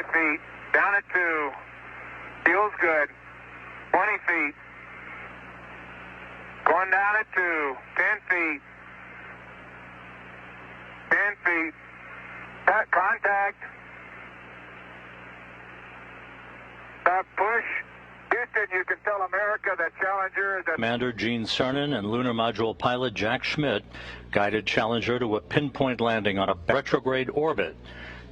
25 feet, down at 2, feels good, 20 feet, going down at 2, 10 feet, 10 feet, contact, push. Houston, you can tell America that Challenger is Commander Gene Cernan and lunar module pilot Jack Schmidt guided Challenger to a pinpoint landing on a retrograde orbit.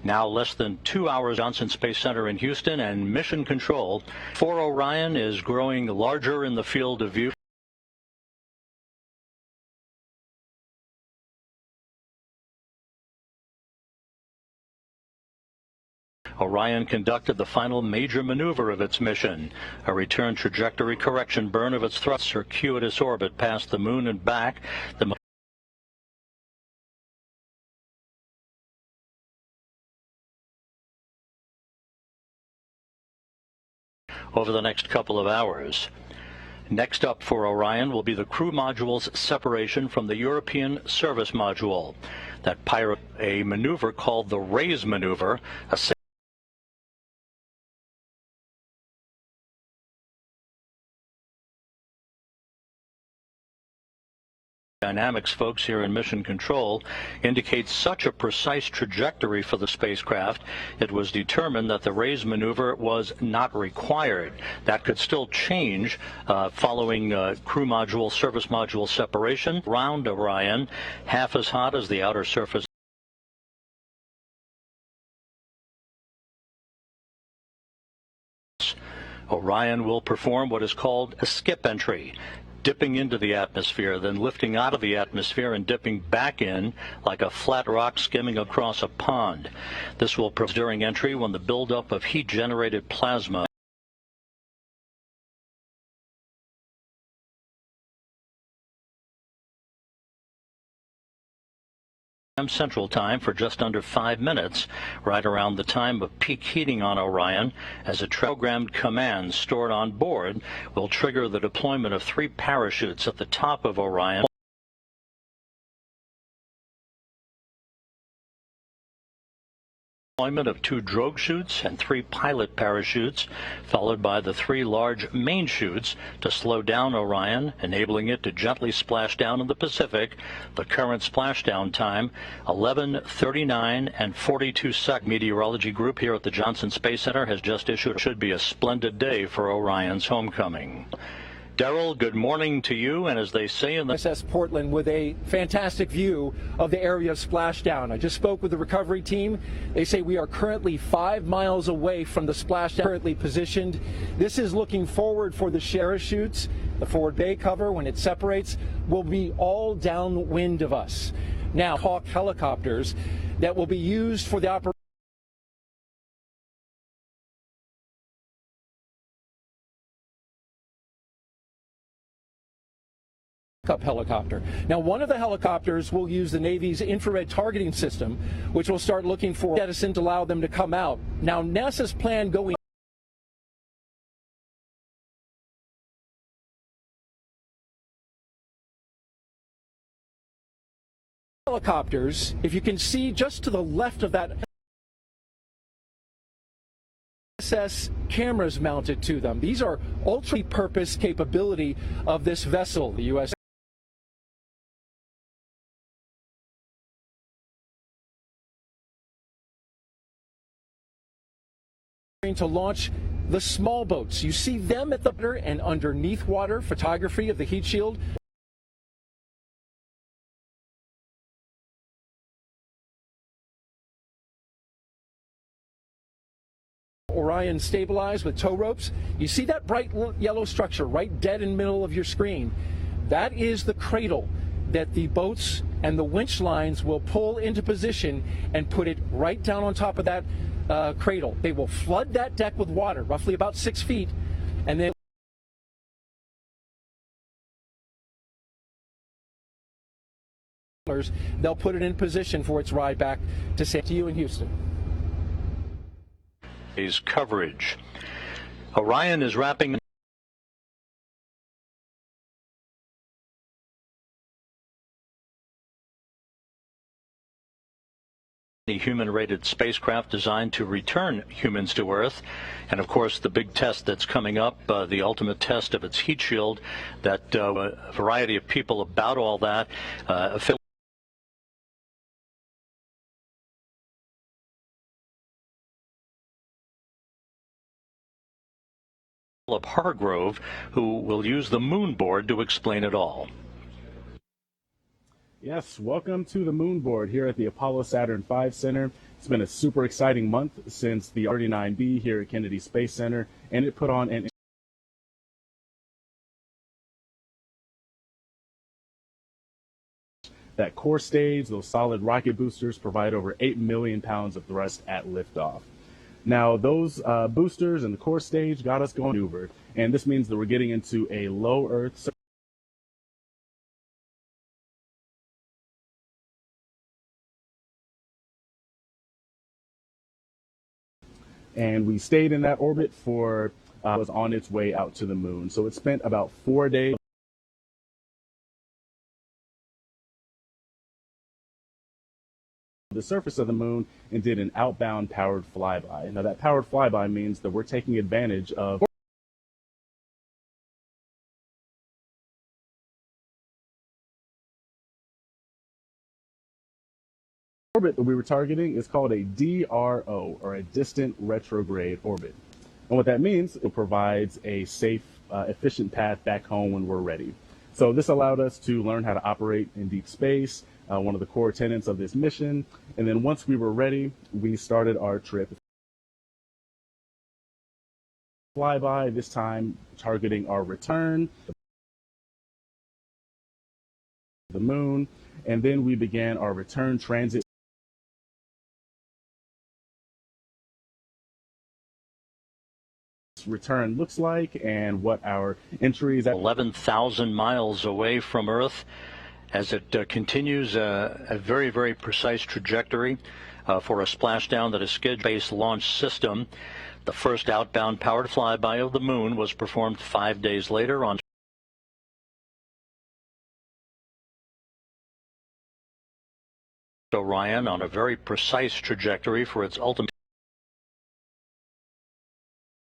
Now less than 2 hours, Johnson Space Center in Houston, and mission control for Orion is growing larger in the field of view. Orion conducted the final major maneuver of its mission, a return trajectory correction burn of its thrust circuitous orbit past the moon and back. Over the next couple of hours. Next up for Orion will be the crew module's separation from the European service module. That pilot a maneuver called the raise maneuver, a dynamics folks here in Mission Control indicates such a precise trajectory for the spacecraft, it was determined that the raise maneuver was not required. That could still change following crew module, service module separation. Round Orion, half as hot as the outer surface. Orion will perform what is called a skip entry, dipping into the atmosphere, then lifting out of the atmosphere and dipping back in like a flat rock skimming across a pond. This will occur during entry when the buildup of heat-generated plasma Central Time for just under 5 minutes, right around the time of peak heating on Orion, as a programmed command stored on board will trigger the deployment of 3 parachutes at the top of Orion. Deployment of 2 drogue chutes and 3 pilot parachutes, followed by the 3 large main chutes to slow down Orion, enabling it to gently splash down in the Pacific. The current splashdown time, 11:39 and 42 seconds. Meteorology group here at the Johnson Space Center has just issued it should be a splendid day for Orion's homecoming. Daryl, good morning to you, and as they say in the SS Portland with a fantastic view of the area of splashdown. I just spoke with the recovery team. They say we are currently 5 miles away from the splashdown currently positioned. This is looking forward for the parachutes. The forward bay cover, when it separates, will be all downwind of us. Now, Hawk helicopters that will be used for the operation. Helicopter. Now, one of the helicopters will use the Navy's infrared targeting system, which will start looking for jettison to allow them to come out. Now, NASA's plan going helicopters, if you can see just to the left of that SS cameras mounted to them. These are ultra-purpose capability of this vessel, the U.S. to launch the small boats. You see them at the water and underneath water photography of the heat shield. Orion stabilized with tow ropes. You see that bright yellow structure right dead in the middle of your screen? That is the cradle that the boats and the winch lines will pull into position and put it right down on top of that cradle. They will flood that deck with water, roughly about 6 feet, and then they'll put it in position for its ride back to you in Houston. Coverage. Orion is wrapping the human-rated spacecraft designed to return humans to Earth. And of course, the big test that's coming up, the ultimate test of its heat shield, that a variety of people about all that. Philip Hargrove, who will use the moon board to explain it all. Yes, welcome to the moon board here at the Apollo Saturn V Center. It's been a super exciting month since the R-39B here at Kennedy Space Center, and it put on an that core stage. Those solid rocket boosters provide over 8 million pounds of thrust at liftoff. Now, those boosters and the core stage got us going maneuvered, and this means that we're getting into a low Earth and we stayed in that orbit for was on its way out to the moon. So it spent about 4 days on the surface of the moon and did an outbound powered flyby. Now that powered flyby means that we're taking advantage of orbit that we were targeting is called a DRO, or a distant retrograde orbit. And what that means, it provides a safe, efficient path back home when we're ready. So this allowed us to learn how to operate in deep space, one of the core tenets of this mission. And then once we were ready, we started our trip. Flyby, this time targeting our return, the moon, and then we began our return transit. Return looks like and what our entries at 11,000 miles away from Earth as it continues a very, very precise trajectory for a splashdown that is scheduled space launch system. The first outbound powered flyby of the moon was performed 5 days later on Orion on a very precise trajectory for its ultimate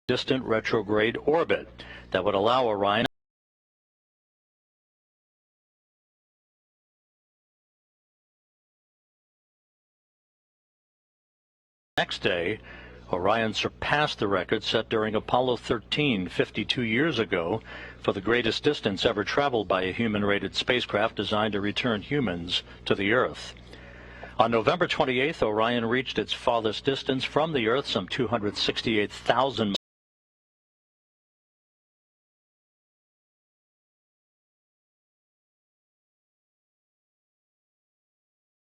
distant retrograde orbit that would allow Orion next day. Orion surpassed the record set during Apollo 13 52 years ago for the greatest distance ever traveled by a human-rated spacecraft designed to return humans to the Earth. On November 28th, Orion reached its farthest distance from the Earth, some 268,000 miles.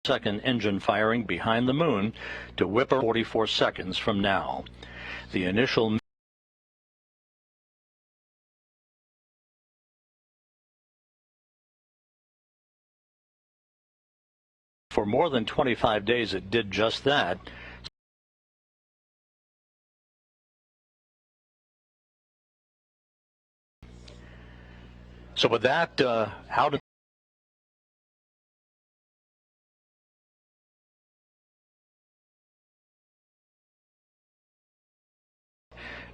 Second engine firing behind the moon to whip 44 seconds from now. The initial for more than 25 days it did just that. So with that, how did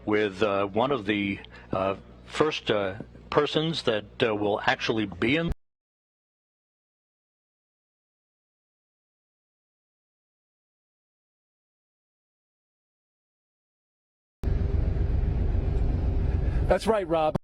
with one of the first persons that will actually be in That's right, Rob.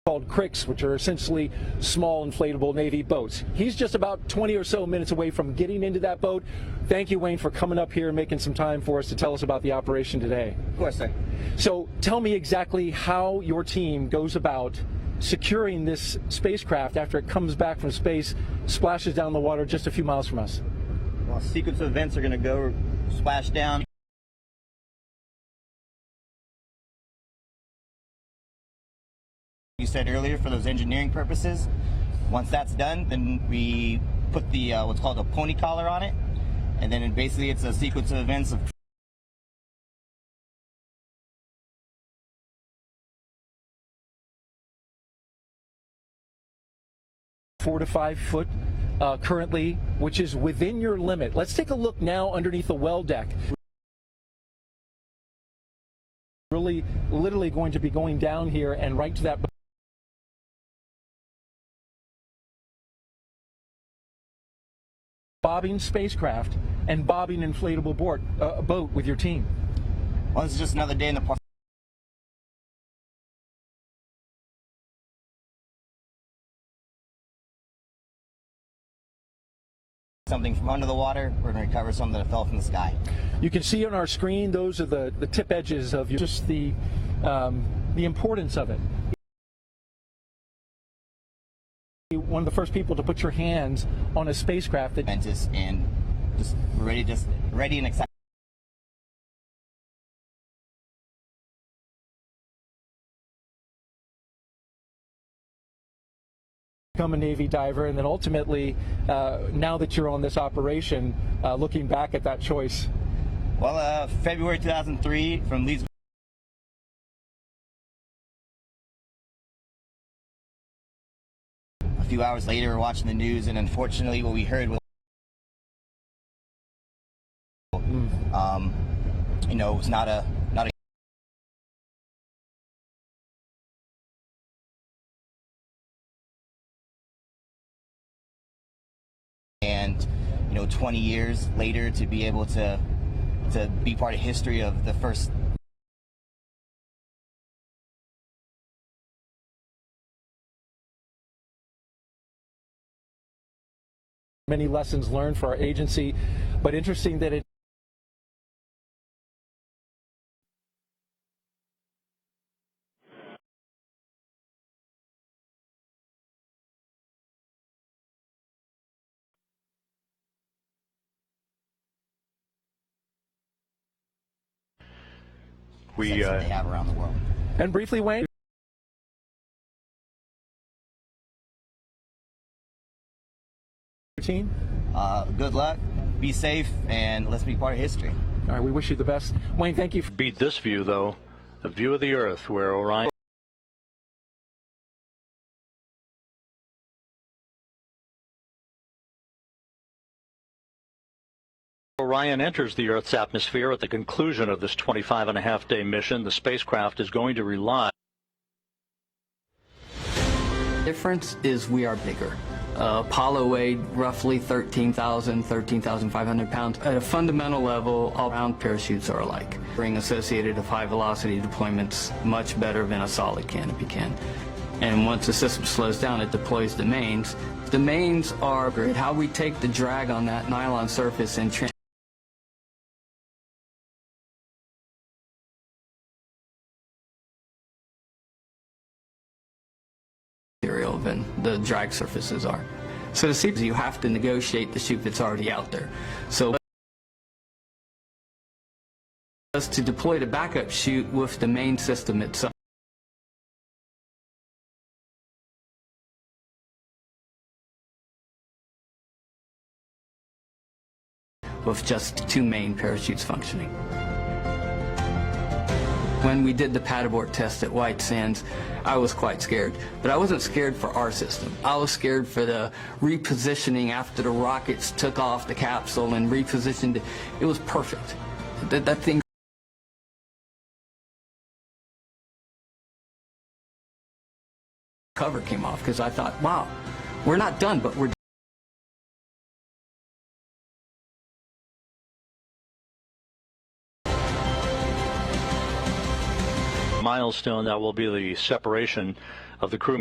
Called cricks, which are essentially small inflatable Navy boats. He's just about 20 or so minutes away from getting into that boat. Thank you, Wayne, for coming up here and making some time for us to tell us about the operation today. Of course, sir. So tell me exactly how your team goes about securing this spacecraft after it comes back from space, splashes down the water just a few miles from us. Well, sequence of events are going to go splash down. You said earlier, for those engineering purposes. Once that's done, then we put the what's called a pony collar on it, and then basically it's a sequence of events of 4 to 5 foot currently, which is within your limit. Let's take a look now underneath the well deck. Really, literally going to be going down here and right to that bobbing spacecraft and bobbing inflatable boat with your team. Well, this is just another day in the park. Something from under the water, we're going to recover something that fell from the sky. You can see on our screen, those are the tip edges of just the importance of it. One of the first people to put your hands on a spacecraft that And just ready and excited. become a Navy diver, and then ultimately, now that you're on this operation, looking back at that choice. Well, February 2003 from Leeds. A few hours later, we're watching the news, and unfortunately, what we heard was, you know, it was not a. And, you know, 20 years later, to be able to be part of history of the first. Many lessons learned for our agency, but interesting that it They have around the world. and briefly, Wayne. Team. Good luck, be safe, and let's be part of history. All right, we wish you the best. Wayne, thank you. Beat this view, though, a view of the Earth where Orion enters the Earth's atmosphere at the conclusion of this 25-and-a-half-day mission. The spacecraft is going to rely. The difference is we are bigger. Apollo weighed roughly 13,500 pounds. At a fundamental level, all round parachutes are alike. Being associated with high velocity deployments much better than a solid canopy can. And once the system slows down, it deploys the mains. The mains are how we take the drag on that nylon surface and material than the drag surfaces are. So to see, you have to negotiate the chute that's already out there. So to deploy the backup chute with the main system itself. With just 2 main parachutes functioning. When we did the pad abort test at White Sands, I was quite scared. But I wasn't scared for our system. I was scared for the repositioning after the rockets took off the capsule and repositioned it. It was perfect. That thing. Cover came off because I thought, wow, we're not done, but we're milestone that will be the separation of the crew.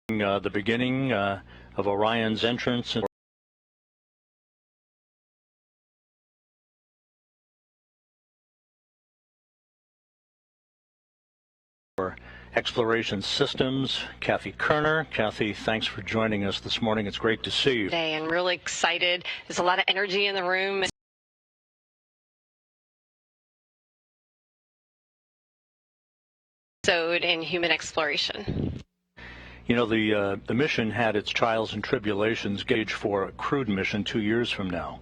The beginning of Orion's entrance. For Exploration Systems, Kathy Kerner. Kathy, thanks for joining us this morning. It's great to see you. Today, and really excited. There's a lot of energy in the room. In human exploration. You know, the mission had its trials and tribulations gauge for a crewed mission 2 years from now.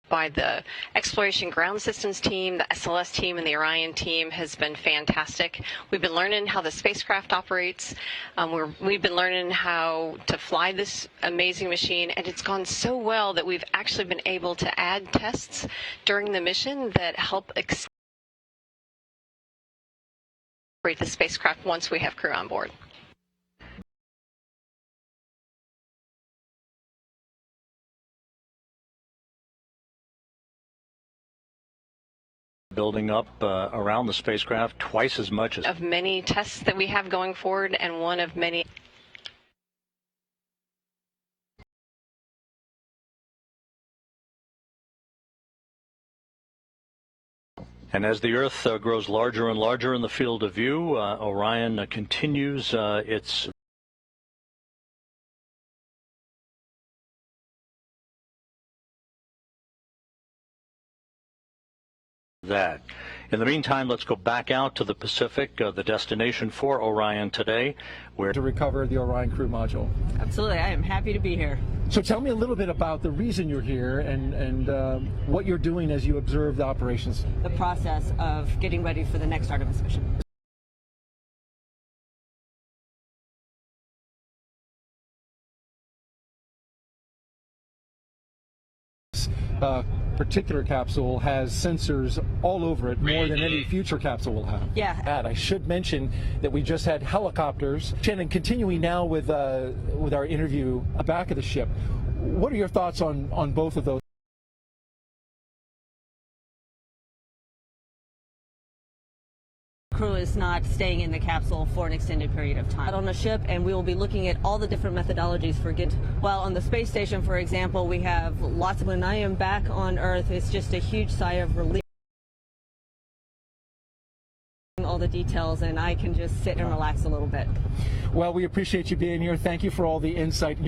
by the Exploration Ground Systems team, the SLS team, and the Orion team has been fantastic. We've been learning how the spacecraft operates. We've been learning how to fly this amazing machine, and it's gone so well that we've actually been able to add tests during the mission that help accelerate the spacecraft once we have crew on board. Building up around the spacecraft twice as much as of many tests that we have going forward, and one of many. And as the Earth grows larger and larger in the field of view, Orion continues its that. In the meantime, let's go back out to the Pacific, the destination for Orion today, where to recover the Orion crew module. Absolutely, I am happy to be here. So tell me a little bit about the reason you're here and what you're doing as you observe the operations. The process of getting ready for the next Artemis mission. Particular capsule has sensors all over it, more than any future capsule will have. Yeah. I should mention that we just had helicopters. Shannon, continuing now with our interview back of the ship, what are your thoughts on both of those? Crew is not staying in the capsule for an extended period of time. On a ship, and we will be looking at all the different methodologies for while on the space station, for example, we have lots of, when I am back on Earth, it's just a huge sigh of relief. All the details, and I can just sit and relax a little bit. Well, we appreciate you being here. Thank you for all the insight.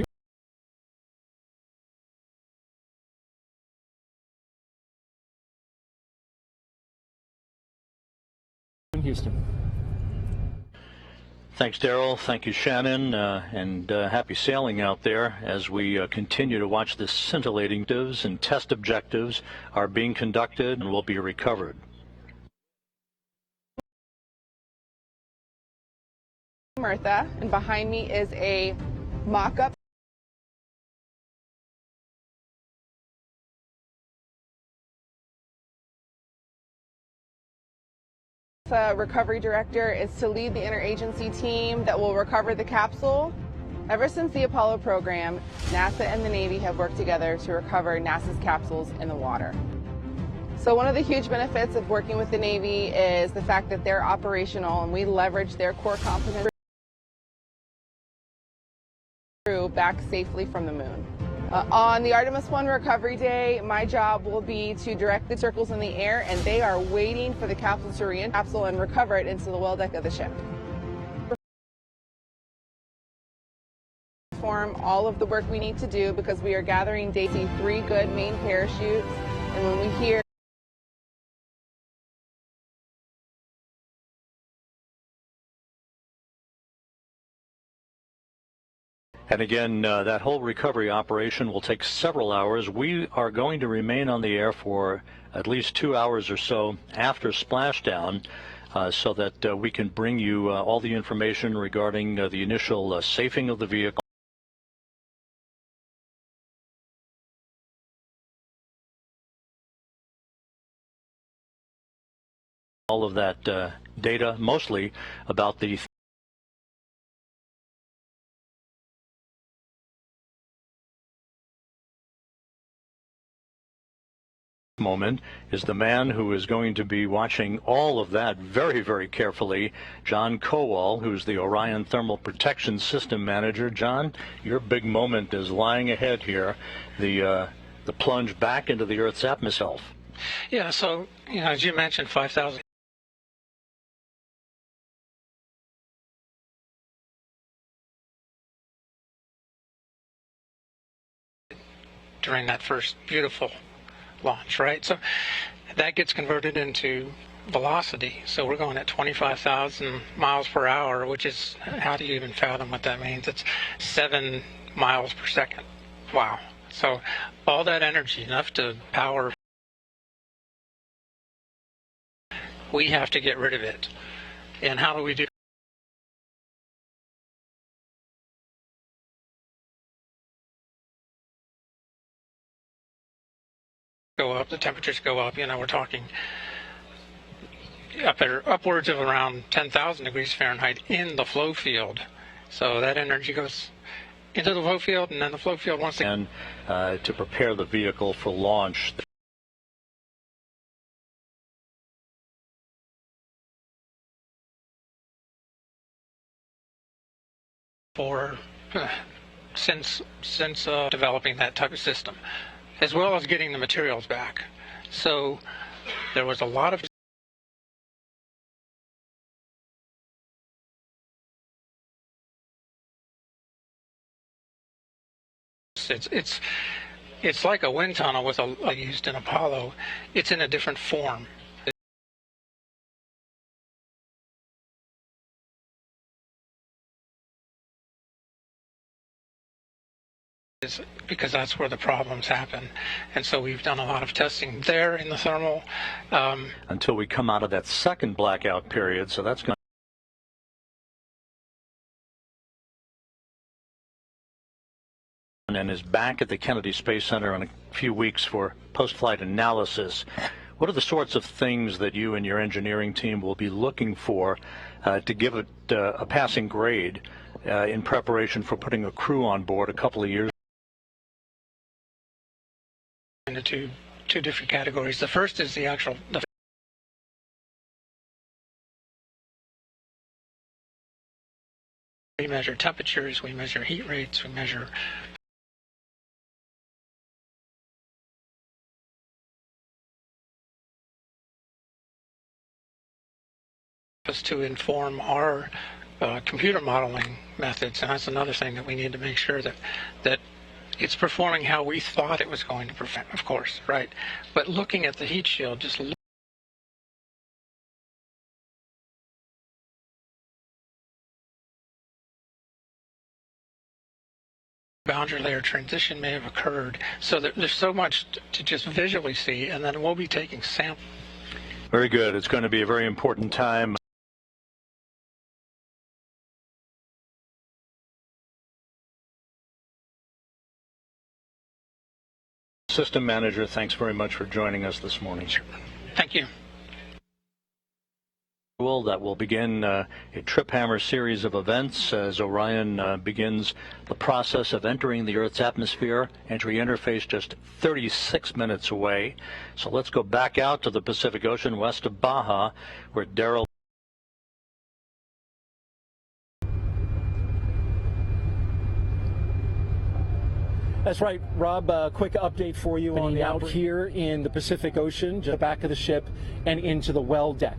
Houston. Thanks, Daryl. Thank you, Shannon, and happy sailing out there as we continue to watch the scintillating divs and test objectives are being conducted and will be recovered. Martha, and behind me is a mock-up recovery director is to lead the interagency team that will recover the capsule. Ever since the Apollo program, NASA and the Navy have worked together to recover NASA's capsules in the water. So one of the huge benefits of working with the Navy is the fact that they're operational and we leverage their core competence back safely from the moon. On the Artemis 1 recovery day, my job will be to direct the circles in the air, and they are waiting for the capsule to re-capsule and recover it into the well deck of the ship. Perform all of the work we need to do because we are gathering data, 3 good main parachutes, and when we hear And again, that whole recovery operation will take several hours. We are going to remain on the air for at least 2 hours or so after splashdown so that we can bring you all the information regarding the initial safing of the vehicle. All of that data, mostly about the moment is the man who is going to be watching all of that very, very carefully, John Kowal, who's the Orion Thermal Protection System Manager. John, your big moment is lying ahead here, the plunge back into the Earth's atmosphere. Yeah, so, as you mentioned, 5,000. During that first beautiful launch, right? So that gets converted into velocity. So we're going at 25,000 miles per hour, which is, how do you even fathom what that means? It's 7 miles per second. Wow. So all that energy, enough to power, we have to get rid of it. And how do we do? Go up, the temperatures go up, we're talking upwards of around 10,000 degrees Fahrenheit in the flow field. So that energy goes into the flow field, and then the flow field wants to... And to prepare the vehicle for launch. Since developing that type of system, as well as getting the materials back. So there was a lot of it's like a wind tunnel with used in Apollo. It's in a different form. Because that's where the problems happen. And so we've done a lot of testing there in the thermal. Until we come out of that second blackout period, so that's going and is back at the Kennedy Space Center in a few weeks for post-flight analysis. What are the sorts of things that you and your engineering team will be looking for to give it a passing grade in preparation for putting a crew on board a couple of years? Into two different categories. The first is the we measure temperatures, we measure heat rates, we measure to inform our computer modeling methods, and that's another thing that we need to make sure that it's performing how we thought it was going to perform, of course, right? But looking at the heat shield, just boundary layer transition may have occurred, so that there's so much to just visually see, and then we'll be taking samples. Very good. It's going to be a very important time. System Manager, thanks very much for joining us this morning. Sure. Thank you. That will begin a trip hammer series of events as Orion begins the process of entering the Earth's atmosphere. Entry interface just 36 minutes away. So let's go back out to the Pacific Ocean west of Baja, where Daryl. That's right, Rob. A quick update for you on the out here in the Pacific Ocean, just back of the ship and into the well deck.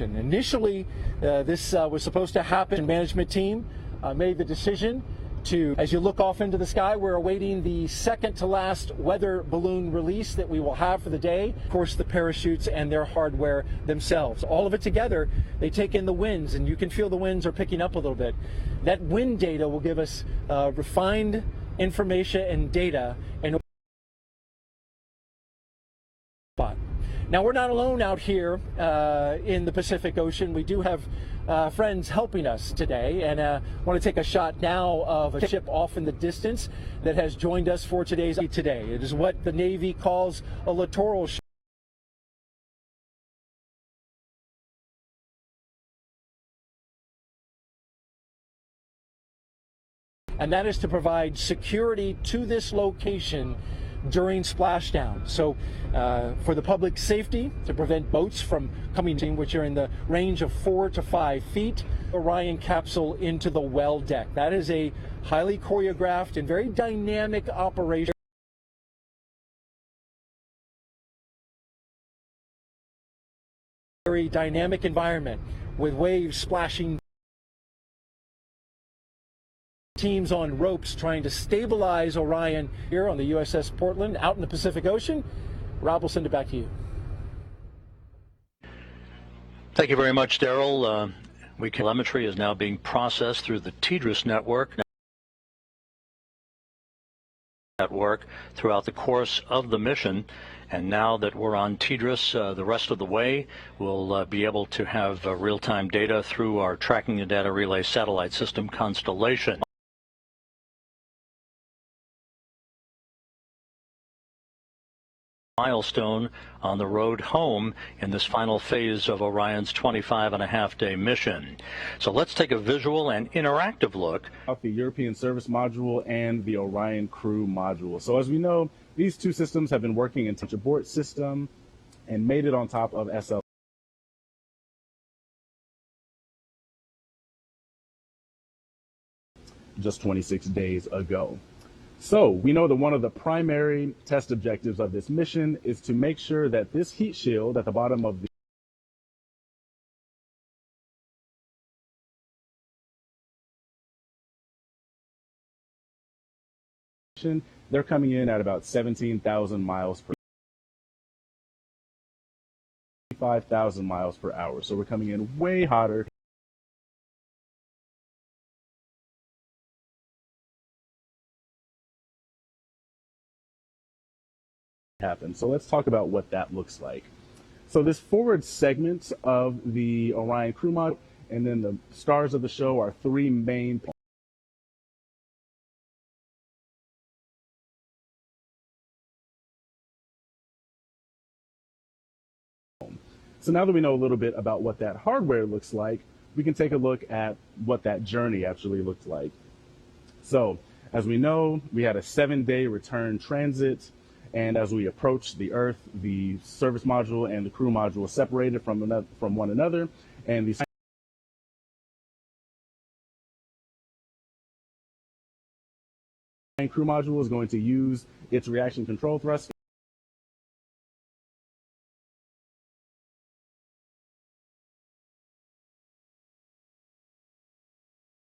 Initially, this was supposed to happen. Management team made the decision to, as you look off into the sky, we're awaiting the second to last weather balloon release that we will have for the day. Of course, the parachutes and their hardware themselves. All of it together, they take in the winds, and you can feel the winds are picking up a little bit. That wind data will give us refined information and data. And now, we're not alone out here in the Pacific Ocean. We do have friends helping us today, and I want to take a shot now of a ship off in the distance that has joined us for today's today. It is what the Navy calls a littoral ship. And that is to provide security to this location during splashdown. So for the public safety, to prevent boats from coming in, which are in the range of 4 to 5 feet, Orion capsule into the well deck. That is a highly choreographed and very dynamic operation. Very dynamic environment with waves splashing. Teams on ropes trying to stabilize Orion here on the USS Portland out in the Pacific Ocean. Rob, will send it back to you. Thank you very much, Daryl. Telemetry is now being processed through the TDRS network throughout the course of the mission. And now that we're on TDRS the rest of the way, we'll be able to have real-time data through our Tracking and Data Relay Satellite System constellation. Milestone on the road home in this final phase of Orion's 25.5-day mission. So let's take a visual and interactive look at the European Service Module and the Orion Crew Module. So as we know, these two systems have been working in the abort system and made it on top of SL just 26 days ago. So we know that one of the primary test objectives of this mission is to make sure that this heat shield at the bottom of the mission, they're coming in at about 17,000 miles per 5,000 miles per hour. So we're coming in way hotter. Happen. So let's talk about what that looks like. So this forward segment of the Orion Crew Module, and then the stars of the show are three main points. So now that we know a little bit about what that hardware looks like, we can take a look at what that journey actually looked like. So as we know, we had a 7-day return transit. And as we approached the Earth, the service module and the crew module separated from one another, and the crew module is going to use its reaction control thrust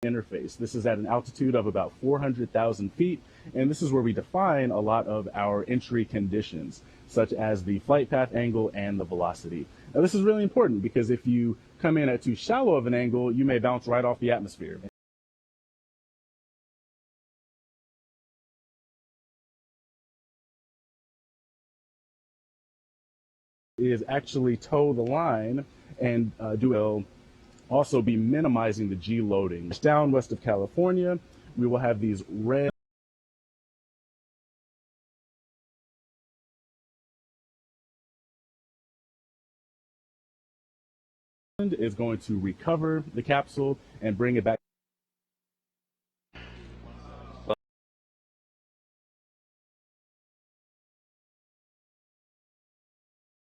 interface. This is at an altitude of about 400,000 feet, and this is where we define a lot of our entry conditions, such as the flight path angle and the velocity. Now, this is really important because if you come in at too shallow of an angle, you may bounce right off the atmosphere. Is actually toe the line and will also be minimizing the G loading. Down west of California, we will have these red is going to recover the capsule and bring it back.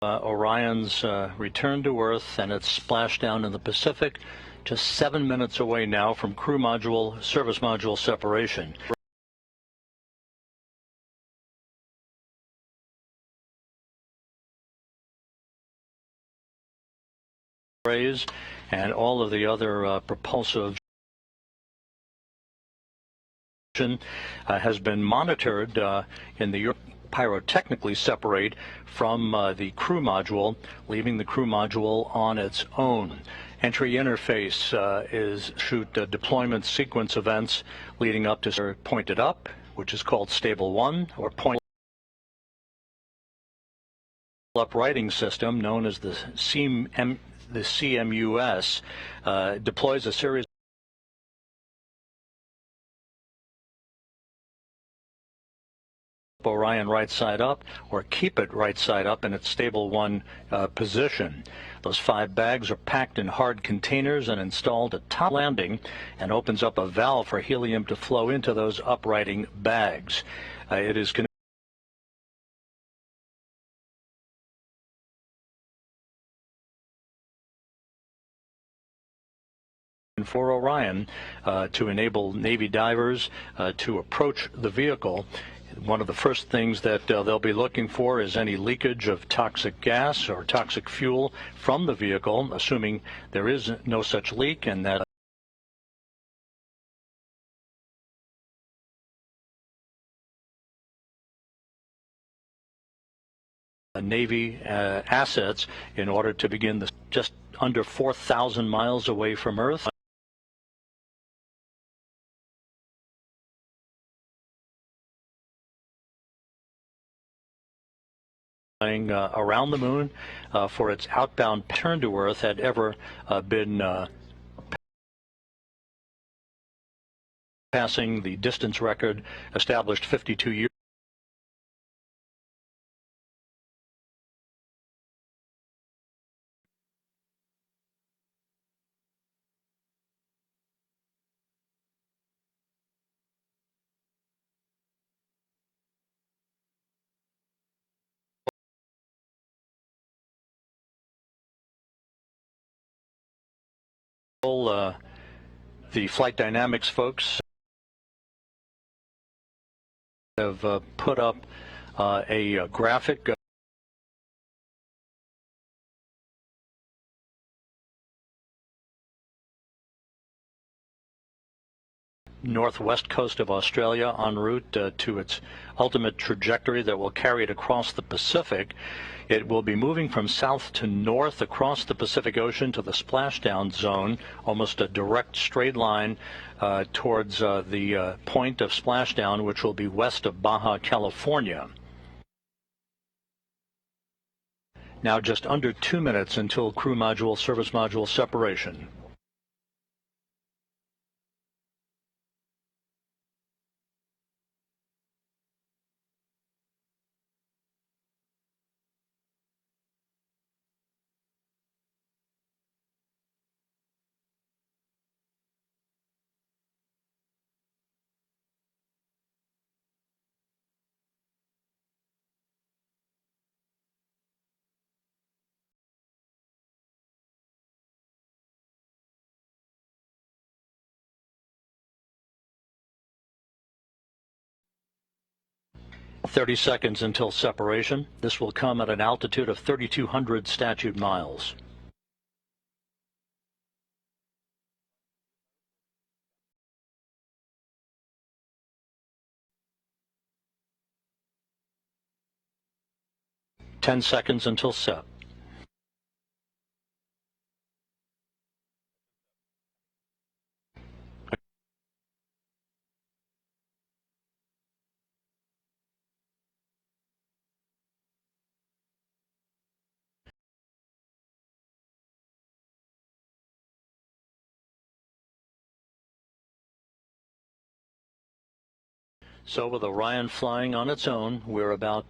Orion's return to Earth and its splashdown in the Pacific, just 7 minutes away now from crew module, service module separation. And all of the other propulsive has been monitored in the pyrotechnically separate from the crew module, leaving the crew module on its own. Entry interface is shoot deployment sequence events leading up to pointed up, which is called stable 1, or point uprighting system known as the CMUS, deploys a series Orion right side up, or keep it right side up in its stable 1 position. Those 5 bags are packed in hard containers and installed at top landing, and opens up a valve for helium to flow into those uprighting bags. It is for Orion to enable Navy divers to approach the vehicle. One of the first things that they'll be looking for is any leakage of toxic gas or toxic fuel from the vehicle, assuming there is no such leak and that Navy assets in order to begin this just under 4,000 miles away from Earth. Around the moon for its outbound return to Earth had ever been passing the distance record established 52 years. The flight dynamics folks have put up a graphic northwest coast of Australia en route to its ultimate trajectory that will carry it across the Pacific. It will be moving from south to north across the Pacific Ocean to the splashdown zone, almost a direct straight line towards the point of splashdown, which will be west of Baja California. Now just under 2 minutes until crew module, service module separation. "30 seconds until separation. This will come at an altitude of 3,200 statute miles. "10 seconds until set. So with Orion flying on its own, we're about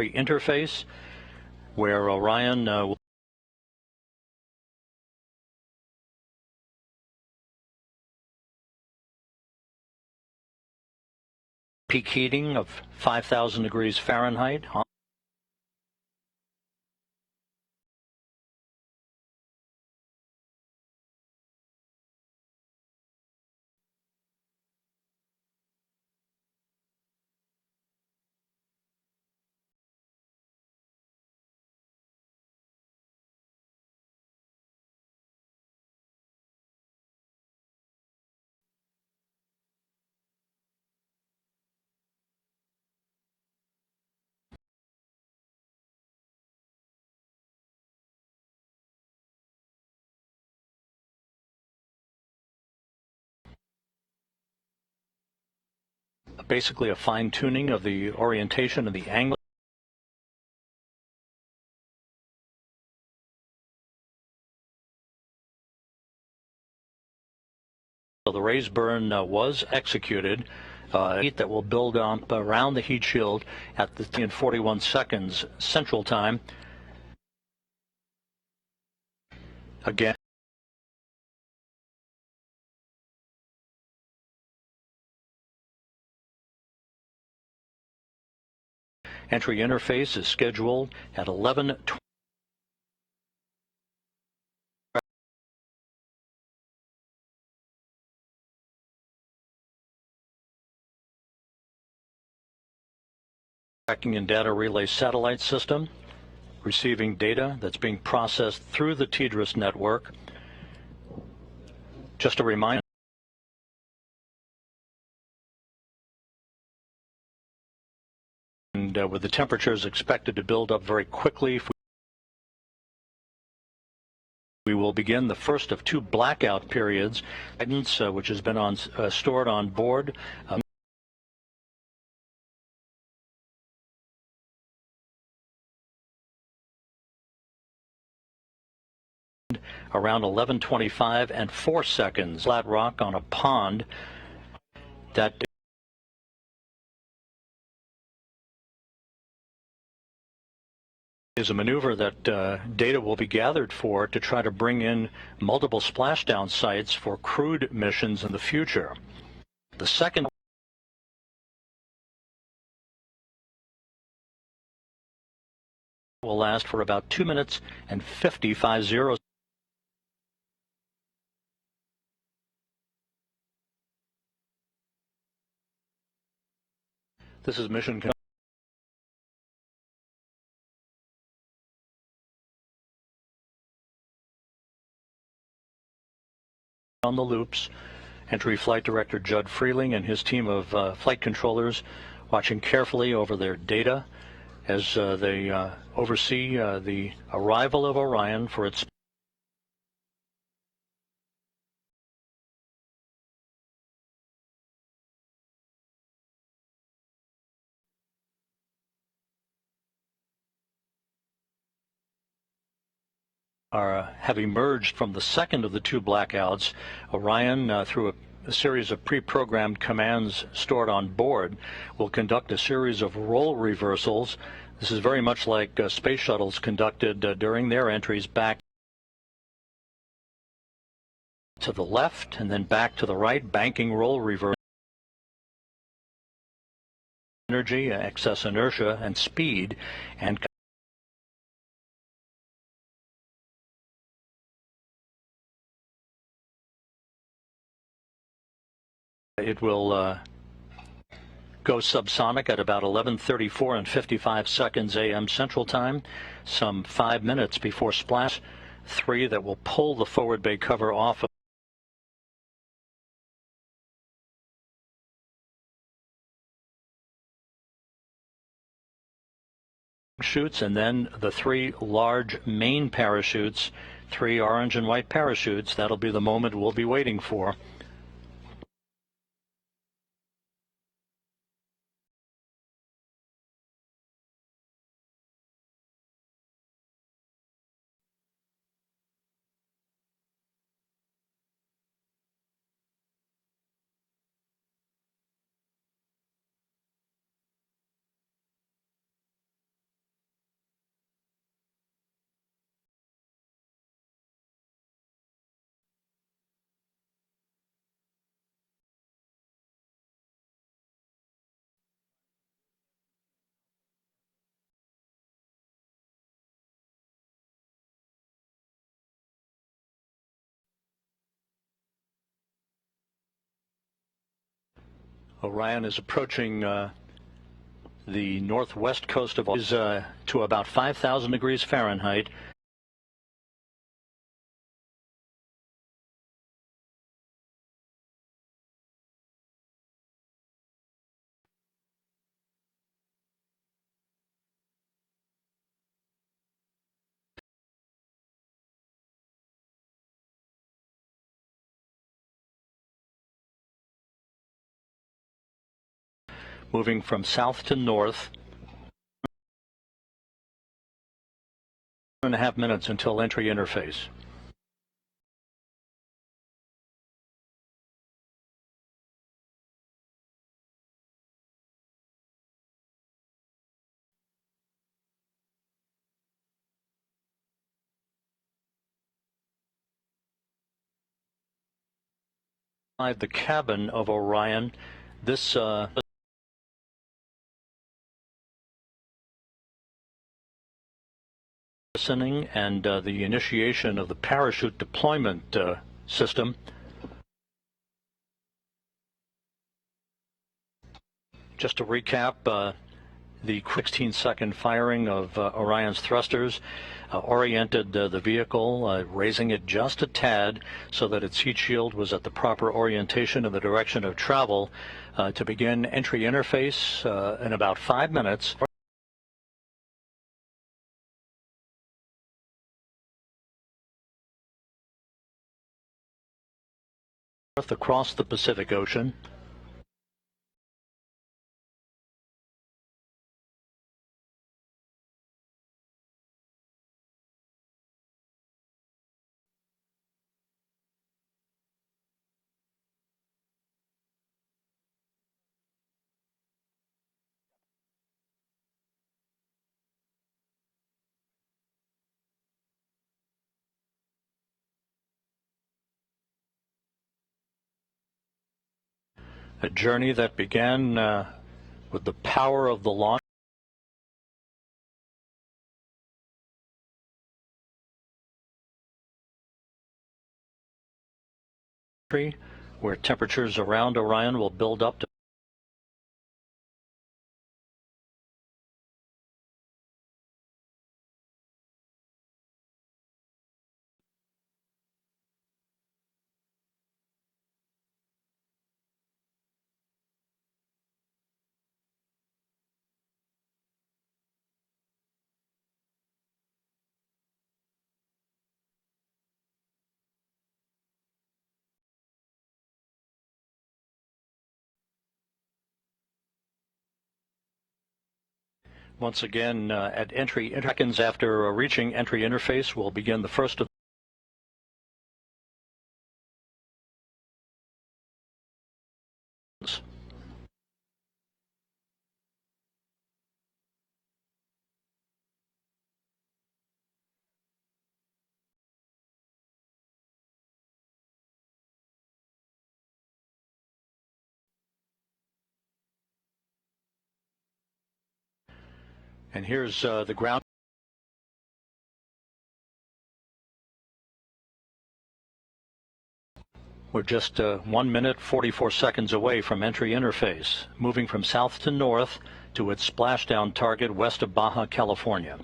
interface where Orion will peak heating of 5,000 degrees Fahrenheit. Basically a fine-tuning of the orientation and the angle. So the raise burn was executed. Heat that will build up around the heat shield at the in 41 seconds Central Time. Again. Entry interface is scheduled at 11:20. Tracking and data relay satellite system, receiving data that's being processed through the TDRS network. Just a reminder. And with the temperatures expected to build up very quickly, we will begin the first of two blackout periods, which has been stored on board. Around 11:25 and 4 seconds, flat rock on a pond. That is a maneuver that data will be gathered for to try to bring in multiple splashdown sites for crewed missions in the future. The second will last for about 2 minutes and 50. This is mission on the loops. Entry Flight Director Judd Freeling and his team of flight controllers watching carefully over their data as they oversee the arrival of Orion for its have emerged from the second of the two blackouts. Orion, through a series of pre-programmed commands stored on board, will conduct a series of role reversals. This is very much like space shuttles conducted during their entries back to the left and then back to the right, banking role reversal. Energy, excess inertia, and speed, and it will go subsonic at about 11:34 and 55 seconds a.m. Central Time, some 5 minutes before splash. 3 that will pull the forward bay cover off of chutes, and then the 3 large main parachutes, 3 orange and white parachutes. That'll be the moment we'll be waiting for. Orion is approaching the northwest coast of to about 5,000 degrees Fahrenheit. Moving from south to north. 1.5 minutes until entry interface. Inside the cabin of Orion, this listening and the initiation of the parachute deployment system. Just to recap, the 16-second firing of Orion's thrusters oriented the vehicle, raising it just a tad so that its heat shield was at the proper orientation in the direction of travel to begin entry interface in about 5 minutes. across the Pacific Ocean. A journey that began with the power of the launch, where temperatures around Orion will build up to once again at entry. Seconds after reaching entry interface, we'll begin the first of and here's the ground. We're just 1 minute 44 seconds away from entry interface, moving from south to north to its splashdown target west of Baja California.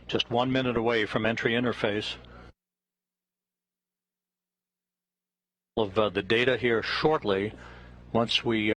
Just 1 minute away from entry interface. Of the data here shortly, once we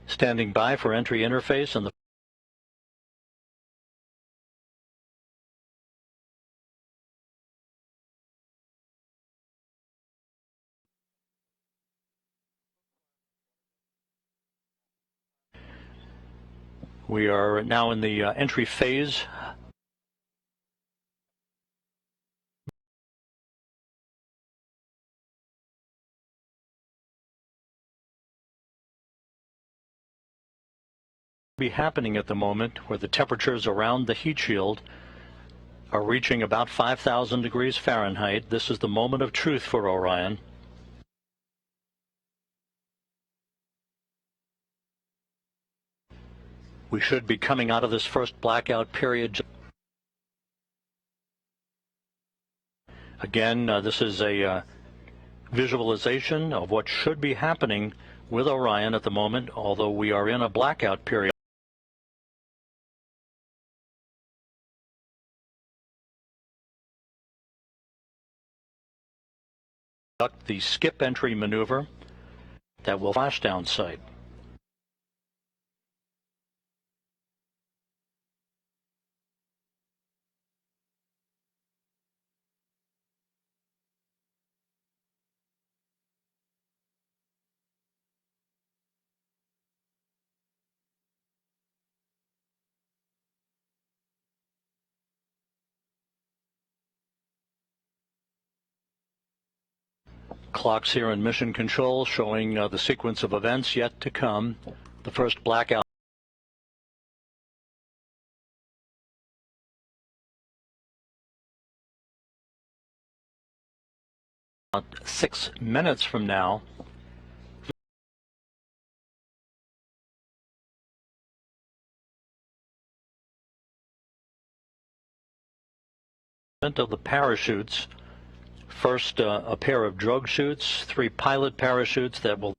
standing by for entry interface and the we are now in the entry phase. Be happening at the moment where the temperatures around the heat shield are reaching about 5,000 degrees Fahrenheit. This is the moment of truth for Orion. We should be coming out of this first blackout period. Again, this is a visualization of what should be happening with Orion at the moment, although we are in a blackout period. Conduct the skip entry maneuver that will flashdown site. Clocks here in Mission Control showing the sequence of events yet to come. The first blackout. About 6 minutes from now. Of the parachutes. First, a pair of drogue chutes, 3 pilot parachutes that will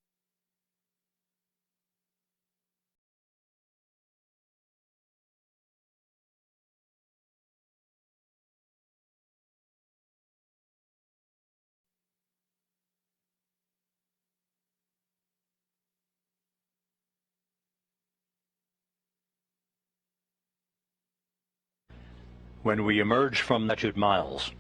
when we emerge from altitude miles.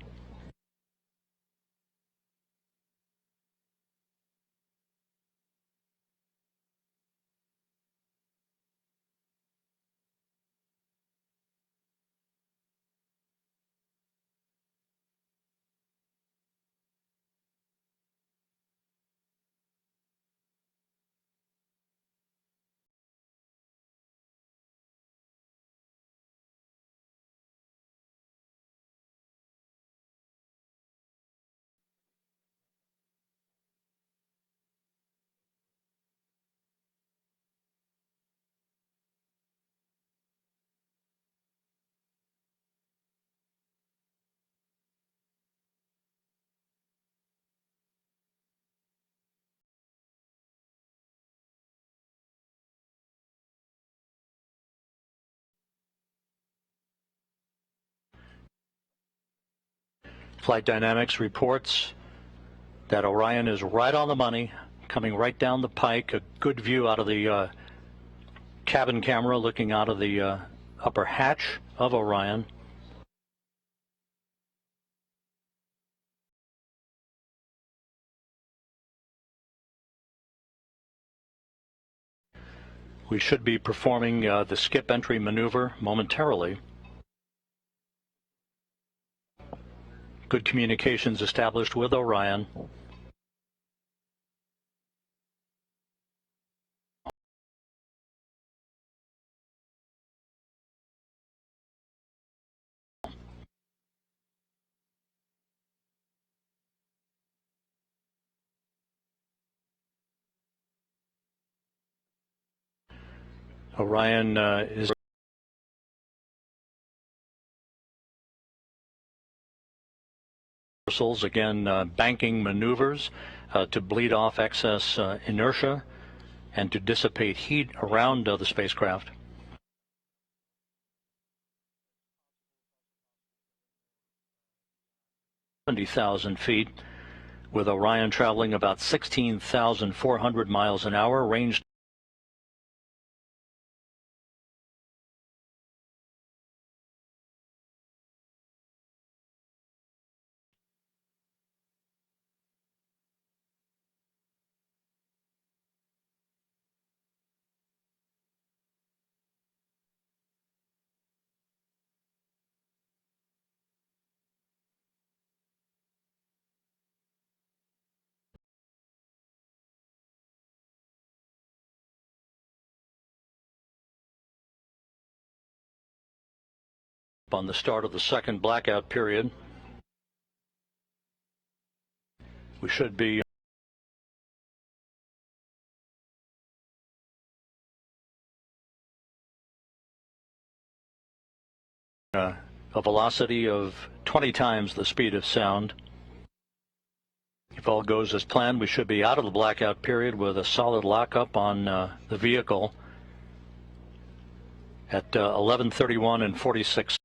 Flight Dynamics reports that Orion is right on the money, coming right down the pike. A good view out of the cabin camera looking out of the upper hatch of Orion. We should be performing the skip entry maneuver momentarily. Good communications established with Orion. Orion is again banking maneuvers to bleed off excess inertia and to dissipate heat around the spacecraft. $70,000 feet, with Orion traveling about 16,400 miles an hour, range on the start of the second blackout period. We should be a velocity of 20 times the speed of sound. If all goes as planned, we should be out of the blackout period with a solid lockup on the vehicle at 11:31 and 46.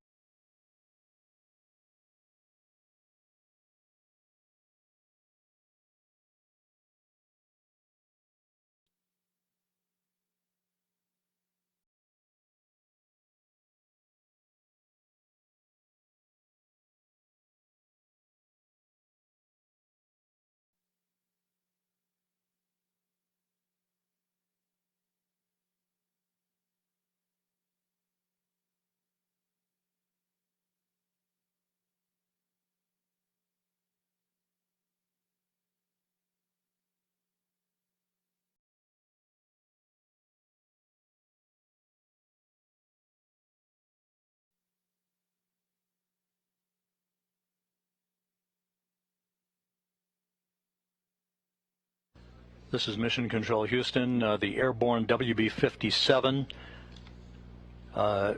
This is Mission Control Houston, the airborne WB-57,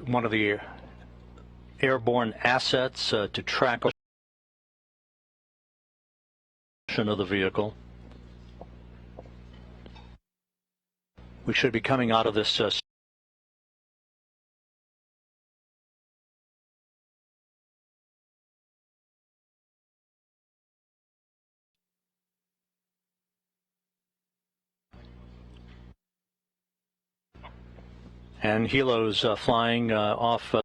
one of the airborne assets to track of the vehicle. We should be coming out of this 'and helos flying off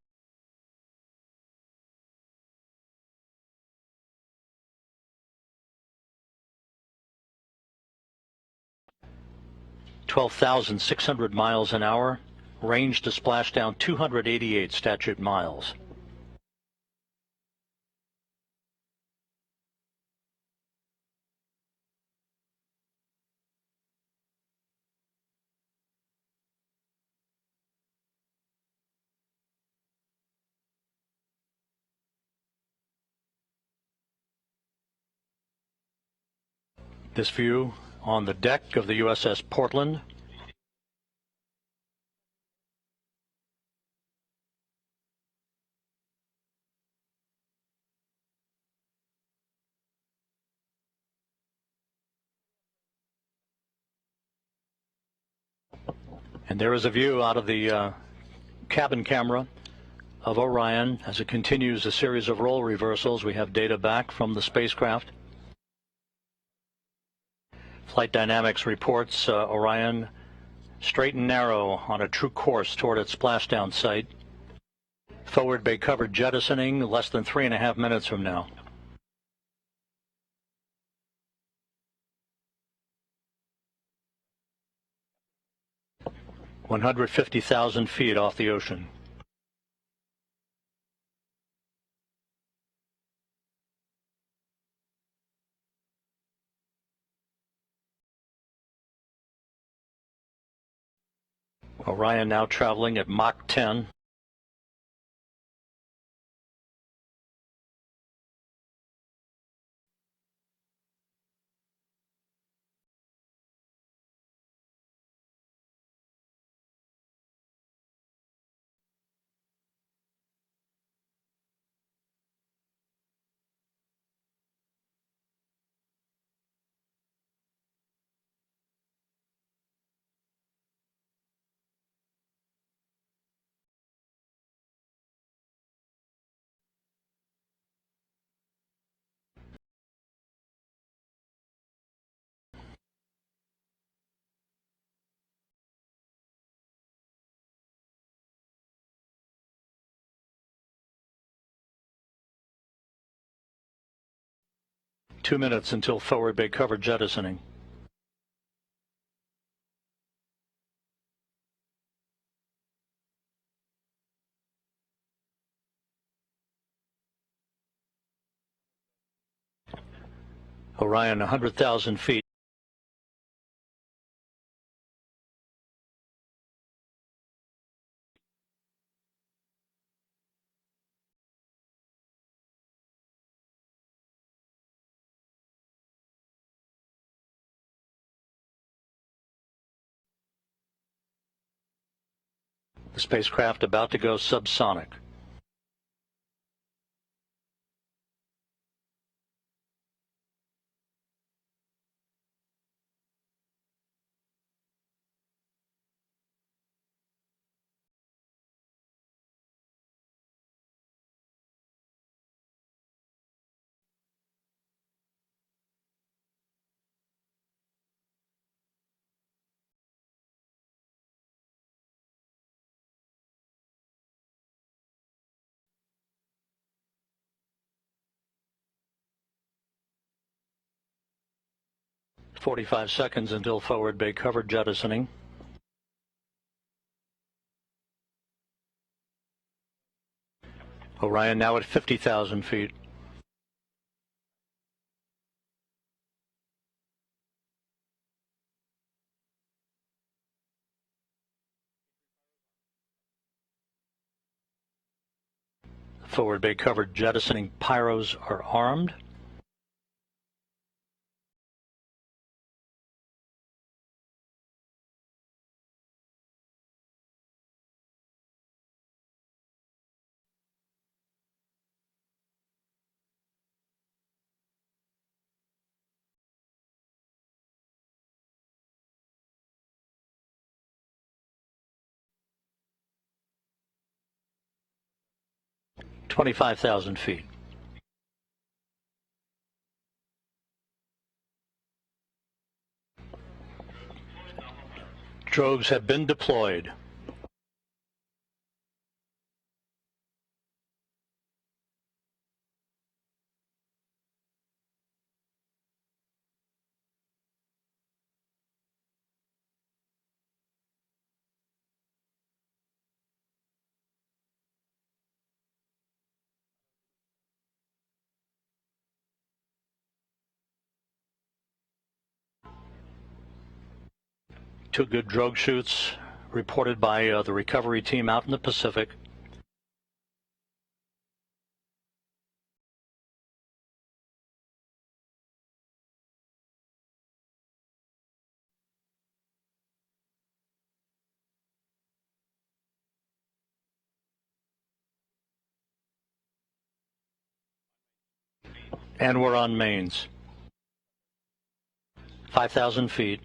12,600 miles an hour, range to splashdown 288 statute miles. This view on the deck of the USS Portland. And there is a view out of the cabin camera of Orion as it continues a series of role reversals. We have data back from the spacecraft. Flight Dynamics reports Orion straight and narrow on a true course toward its splashdown site. Forward bay cover jettisoning less than 3.5 minutes from now. (150,000 feet off the ocean). Orion now traveling at Mach 10. Two minutes until forward bay cover jettisoning. Orion 100,000 feet. The spacecraft about to go subsonic. (45 seconds until forward bay cover jettisoning. Orion now at 50,000 feet. Forward bay cover jettisoning pyros are armed. 25,000 feet. Drogues have been deployed. Two good drogue shoots reported by the recovery team out in the Pacific. And we're on mains. 5,000 feet.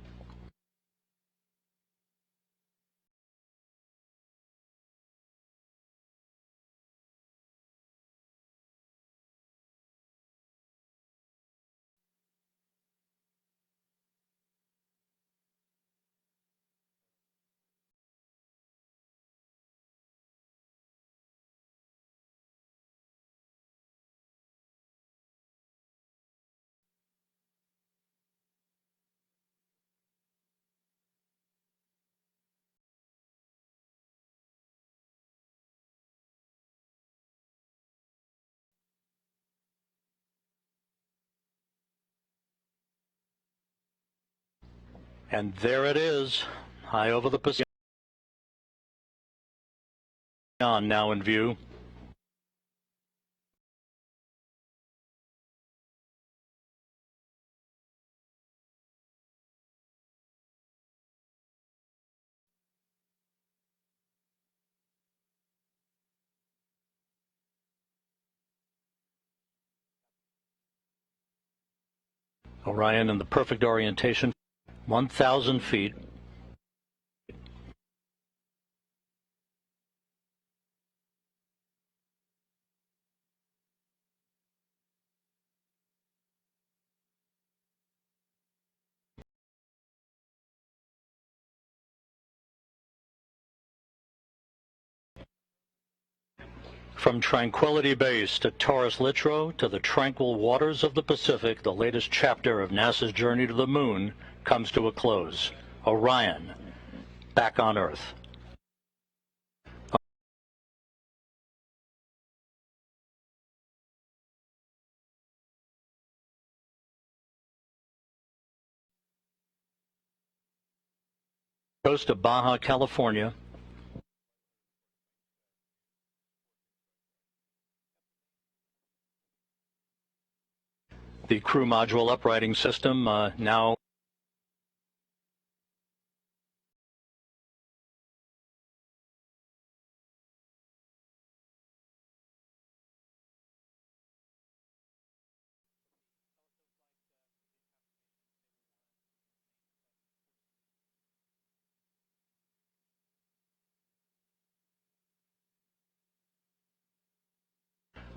And there it is, high over the Pacific, now in view. Orion in the perfect orientation, 1,000 feet. From Tranquility Base to Taurus Littrow to the tranquil waters of the Pacific, the latest chapter of NASA's journey to the moon comes to a close. Orion, back on Earth. Coast of Baja California. The crew module uprighting system now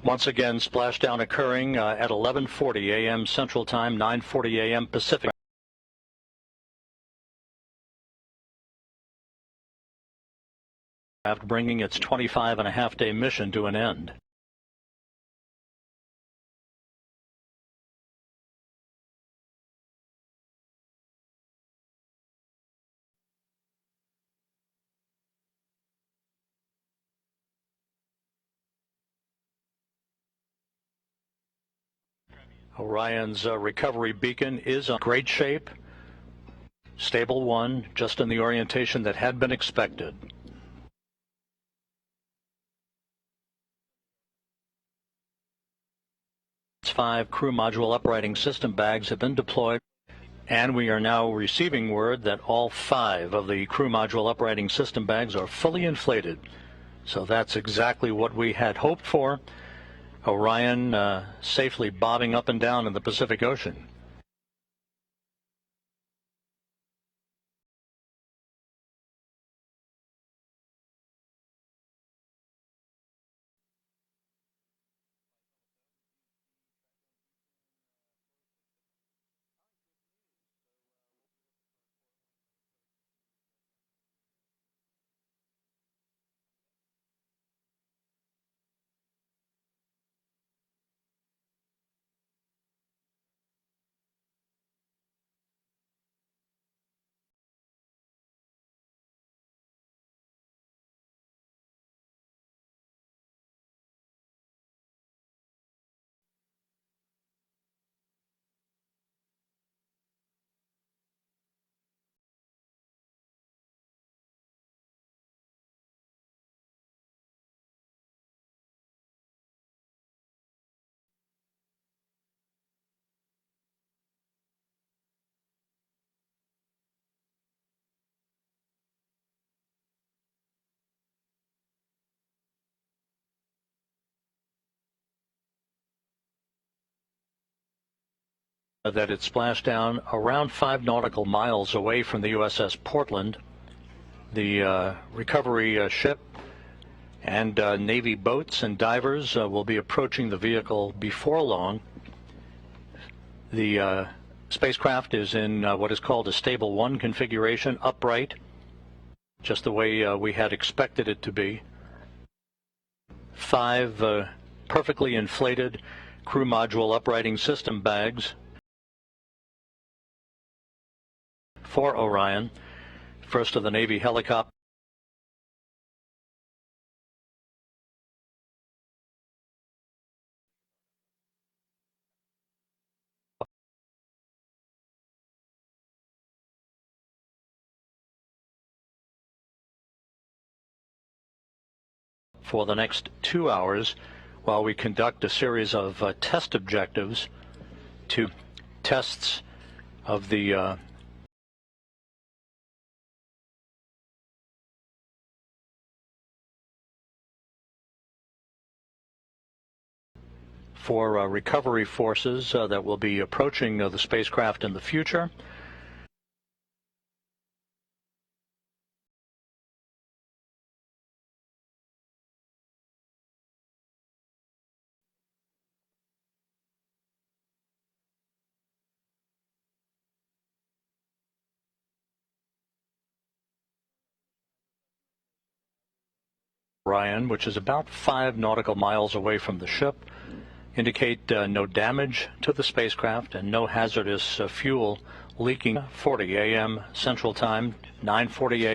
once again splashdown occurring at 11:40 a.m. Central Time, 9:40 a.m. Pacific. After bringing its 25-and-a-half-day mission to an end. Orion's recovery beacon is in great shape. Stable 1, just in the orientation that had been expected. Five crew module uprighting system bags have been deployed, and we are now receiving word that all 5 of the crew module uprighting system bags are fully inflated. So that's exactly what we had hoped for. Orion safely bobbing up and down in the Pacific Ocean. that it splashed down around 5 nautical miles away from the USS Portland. The recovery ship and Navy boats and divers will be approaching the vehicle before long. The spacecraft is in what is called a stable 1 configuration, upright, just the way we had expected it to be. 5 perfectly inflated crew module uprighting system bags for Orion, first of the Navy helicopter. For the next 2 hours while we conduct a series of test objectives to tests of the for recovery forces that will be approaching the spacecraft in the future. Orion, which is about 5 nautical miles away from the ship, indicate no damage to the spacecraft and no hazardous fuel leaking. 40 a.m. Central Time, 9:40 a.m.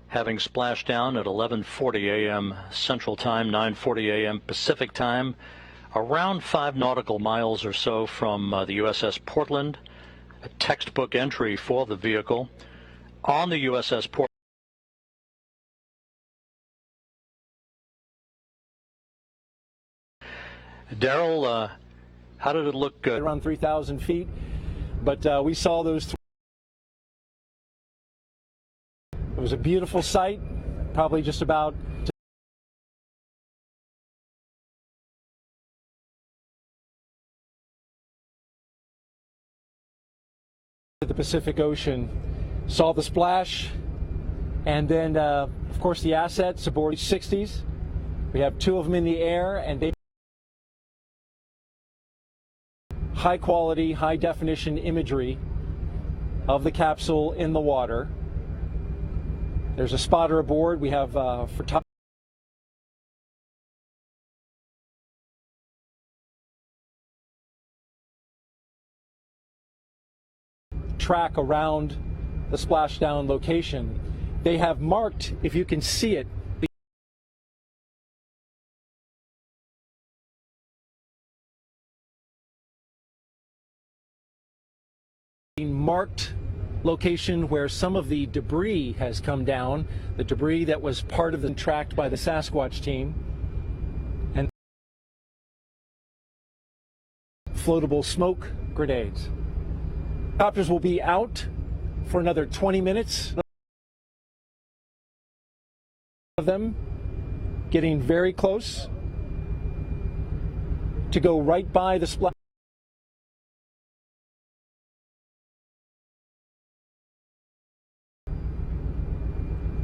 Having splashed down at 11:40 a.m. Central Time, 9:40 a.m. Pacific Time, around 5 nautical miles or so from the USS Portland, a textbook entry for the vehicle. On the USS Portland, Daryl, how did it look? Around 3,000 feet, but we saw those. It was a beautiful sight, probably just about the Pacific Ocean. Saw the splash, and then of course the assets aboard 60s. We have 2 of them in the air, and they high quality, high definition imagery of the capsule in the water. There's a spotter aboard. We have photography track around the splashdown location. They have marked, if you can see it, the marked location where some of the debris has come down, the debris that was part of the tracked by the Sasquatch team, and floatable smoke grenades. Helicopters will be out for another 20 minutes. Of them getting very close to go right by the splash.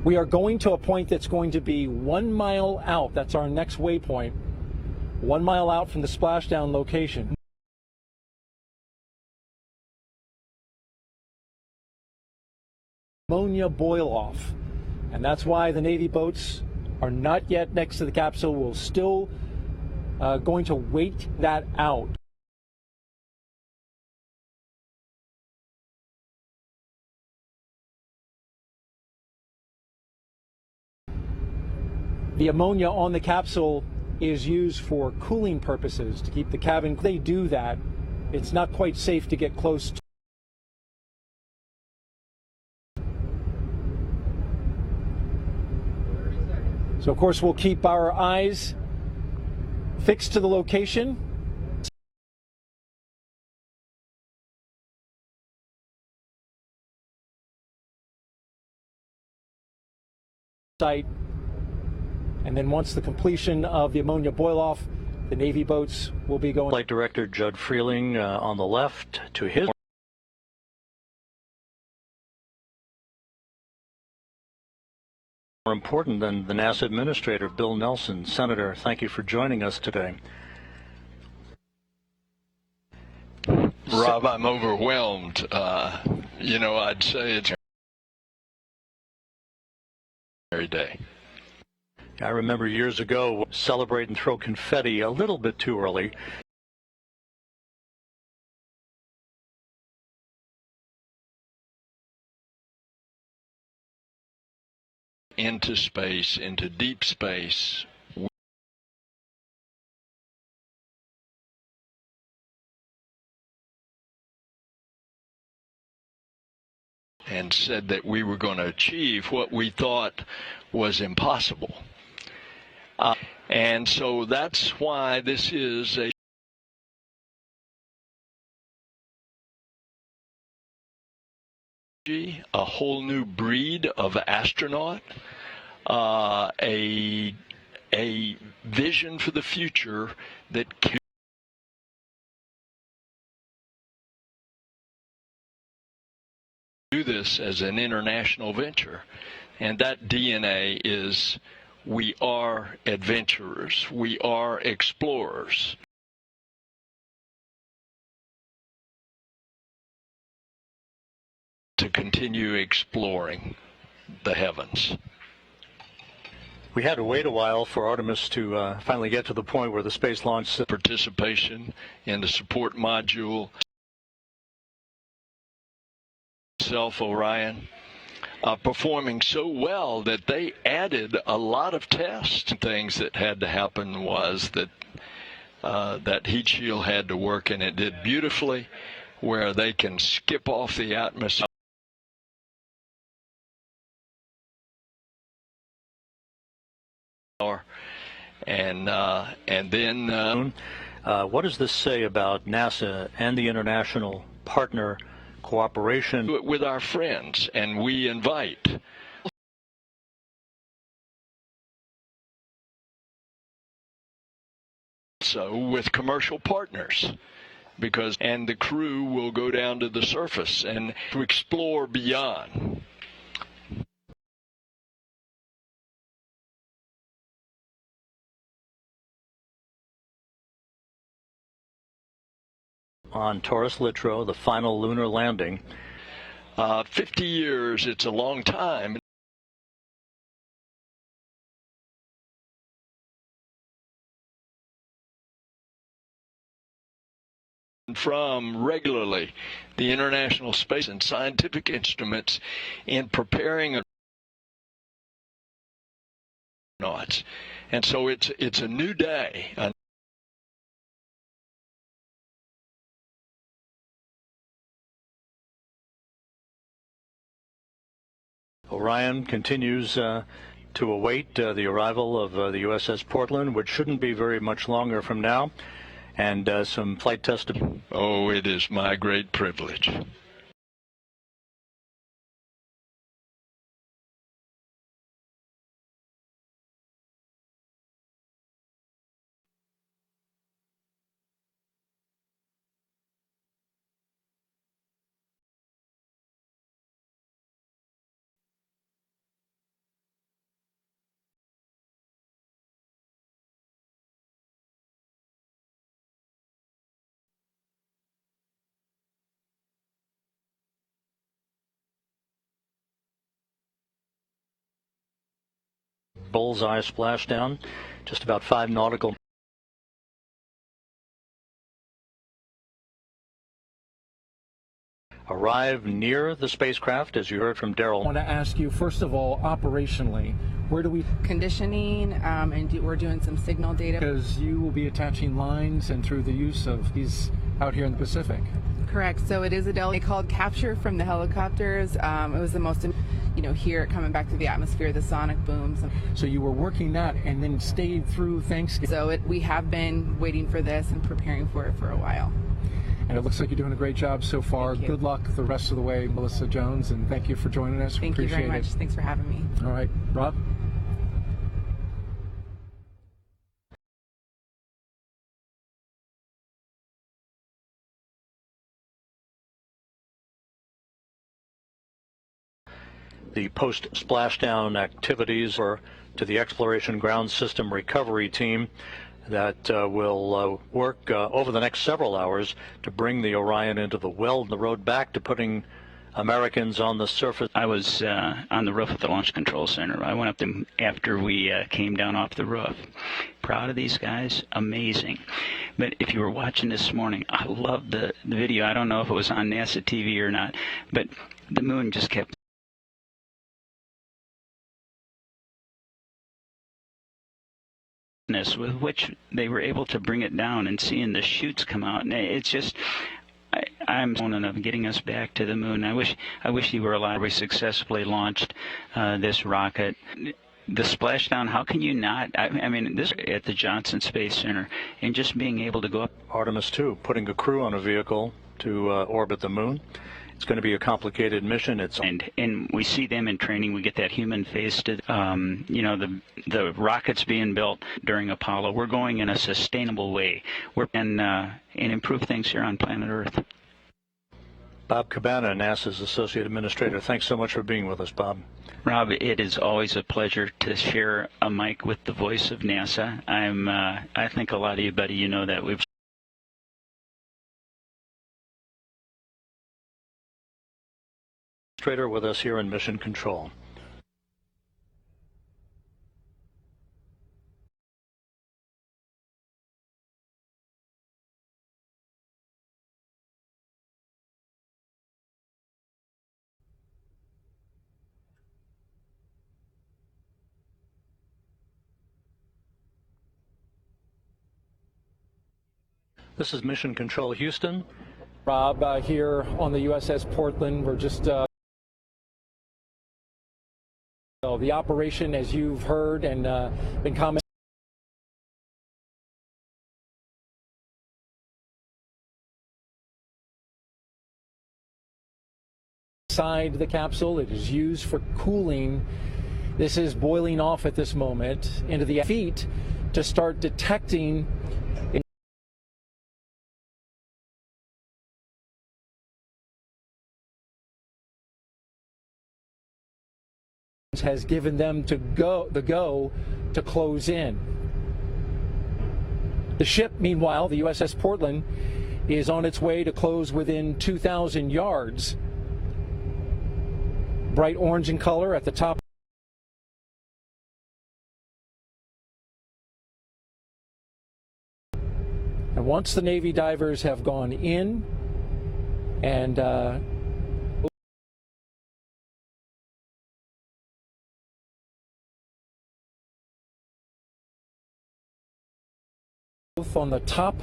We are going to a point that's going to be 1 mile out. That's our next waypoint. 1 mile out from the splashdown location. Ammonia boil off. And that's why the Navy boats are not yet next to the capsule. We're still going to wait that out. The ammonia on the capsule is used for cooling purposes to keep the cabin. If they do that, it's not quite safe to get close to. So of course we'll keep our eyes fixed to the location. Site. And then once the completion of the ammonia boil off, the Navy boats will be going. Flight Director Judd Freeling on the left to his. More important than the NASA Administrator, Bill Nelson. Senator, thank you for joining us today. Rob, I'm overwhelmed. I'd say it's every day. I remember years ago celebrate and throw confetti a little bit too early. Into space, into deep space. And said that we were going to achieve what we thought was impossible. And so that's why this is a whole new breed of astronaut, a vision for the future that can do this as an international venture. And that DNA is we are adventurers, we are explorers. To continue exploring the heavens. We had to wait a while for Artemis to finally get to the point where the Space Launch Participation in the support module, Orion, performing so well that they added a lot of tests. Things that had to happen was that that heat shield had to work, and it did beautifully, where they can skip off the atmosphere. And then what does this say about NASA and the international partner cooperation with our friends? And we invite so with commercial partners, because and the crew will go down to the surface and to explore beyond. on Taurus Littrow, the final lunar landing. 50 years, it's a long time. From regularly the International Space and Scientific Instruments in preparing astronauts. And so it's a new day. Orion continues to await the arrival of the USS Portland, which shouldn't be very much longer from now, and some flight tests. Oh, it is my great privilege. Bullseye splashdown, just about 5 nautical. Arrive near the spacecraft, as you heard from Daryl. I want to ask you, first of all, operationally, where do we... Conditioning, and we're doing some signal data. Because you will be attaching lines and through the use of these out here in the Pacific. Correct. So it is a delay called capture from the helicopters. It was the most, hear it coming back through the atmosphere, the sonic booms. So you were working that and then stayed through Thanksgiving. So we have been waiting for this and preparing for it for a while. And it looks like you're doing a great job so far. Good luck the rest of the way, Melissa Jones, and thank you for joining us. Thank you very much. Thanks for having me. All right, Rob? The post-splashdown activities are to the Exploration Ground System Recovery Team that will work over the next several hours to bring the Orion into the well on the road back to putting Americans on the surface. I was on the roof of the Launch Control Center. I went up them after we came down off the roof. Proud of these guys, amazing. But if you were watching this morning, I loved the video. I don't know if it was on NASA TV or not, but the moon just kept with which they were able to bring it down and seeing the chutes come out. And it's just, I'm of getting us back to the moon. I wish you were alive. We successfully launched this rocket. The splashdown, how can you not? I mean, this at the Johnson Space Center, and just being able to go up. Artemis 2, putting a crew on a vehicle to orbit the moon. It's going to be a complicated mission. And we see them in training. We get that human face to, the rockets being built during Apollo. We're going in a sustainable way. And improve things here on planet Earth. Bob Cabana, NASA's Associate Administrator. Thanks so much for being with us, Bob. Rob, it is always a pleasure to share a mic with the voice of NASA. I think a lot of you, buddy, you know that we've with us here in Mission Control. This is Mission Control Houston. Rob, here on the USS Portland, we're just the operation, as you've heard and been commenting. Inside the capsule, it is used for cooling. This is boiling off at this moment into the feet to start detecting. Has given them the go to close in. The ship, meanwhile, the USS Portland, is on its way to close within 2,000 yards. Bright orange in color at the top. And once the Navy divers have gone in and both on the top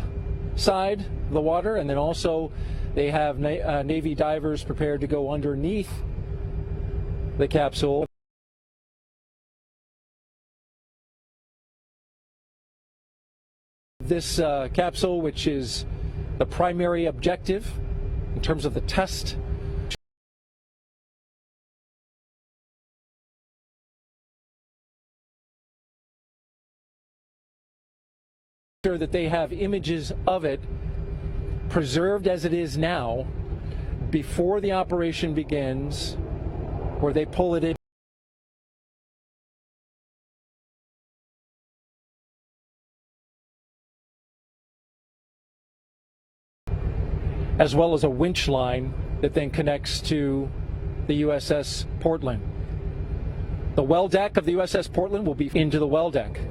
side of the water, and then also they have Navy divers prepared to go underneath the capsule. This capsule, which is the primary objective in terms of the test, sure that they have images of it preserved as it is now before the operation begins, where they pull it in. As well as a winch line that then connects to the USS Portland. The well deck of the USS Portland will be into the well deck.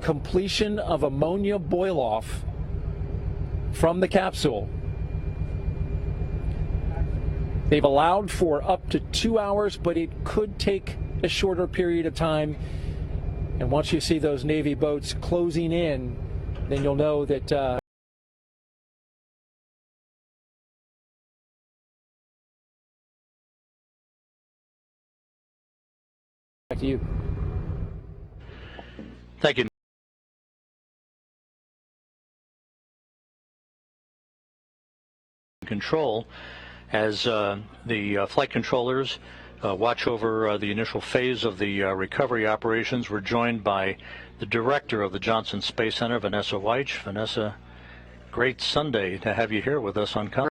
Completion of ammonia boil off from the capsule. They've allowed for up to 2 hours, but it could take a shorter period of time. And once you see those Navy boats closing in, then you'll know that back to you. Thank you. Control as the flight controllers watch over the initial phase of the recovery operations. We're joined by the director of the Johnson Space Center, Vanessa Weich. Vanessa, great Sunday to have you here with us on conference.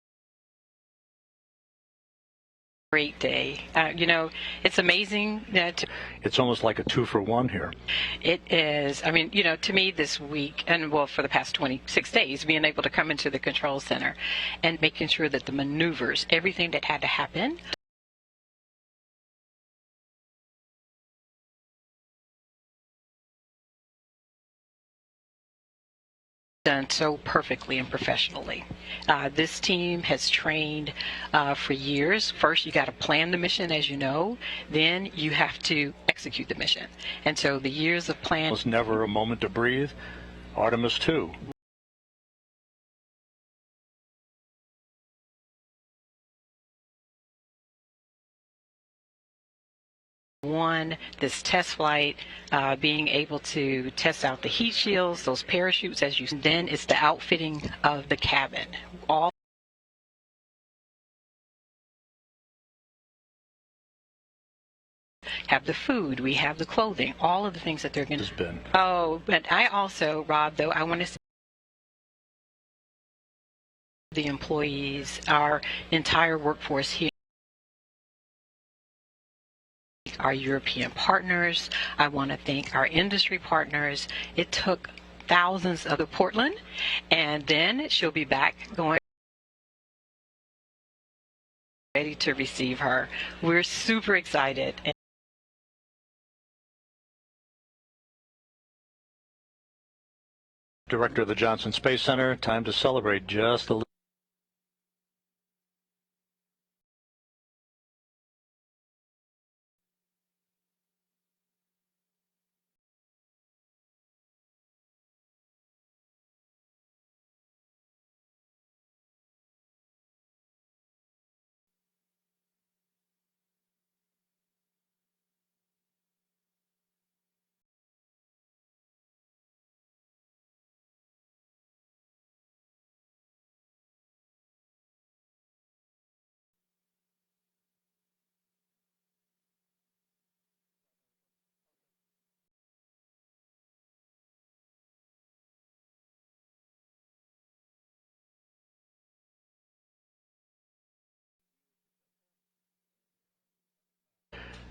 Great day. You know, it's amazing that it's almost like a 2-for-1 here. It is. I mean, you know, to me this week, and well, for the past 26 days, being able to come into the control center and making sure that the maneuvers, everything that had to happen, done so perfectly and professionally. This team has trained for years. First, you got to plan the mission, as you know. Then you have to execute the mission. And so the years of plan. It was never a moment to breathe. Artemis 2. One, this test flight, being able to test out the heat shields, those parachutes, as you. Then it's the outfitting of the cabin. All have the food, we have the clothing, all of the things that they're going to. Oh, but I also, Rob, though, I want to say the employees, our entire workforce here. Our European partners. I want to thank our industry partners. It took thousands of the Portland, and then she'll be back going ready to receive her. We're super excited. Director of the Johnson Space Center, time to celebrate just a little.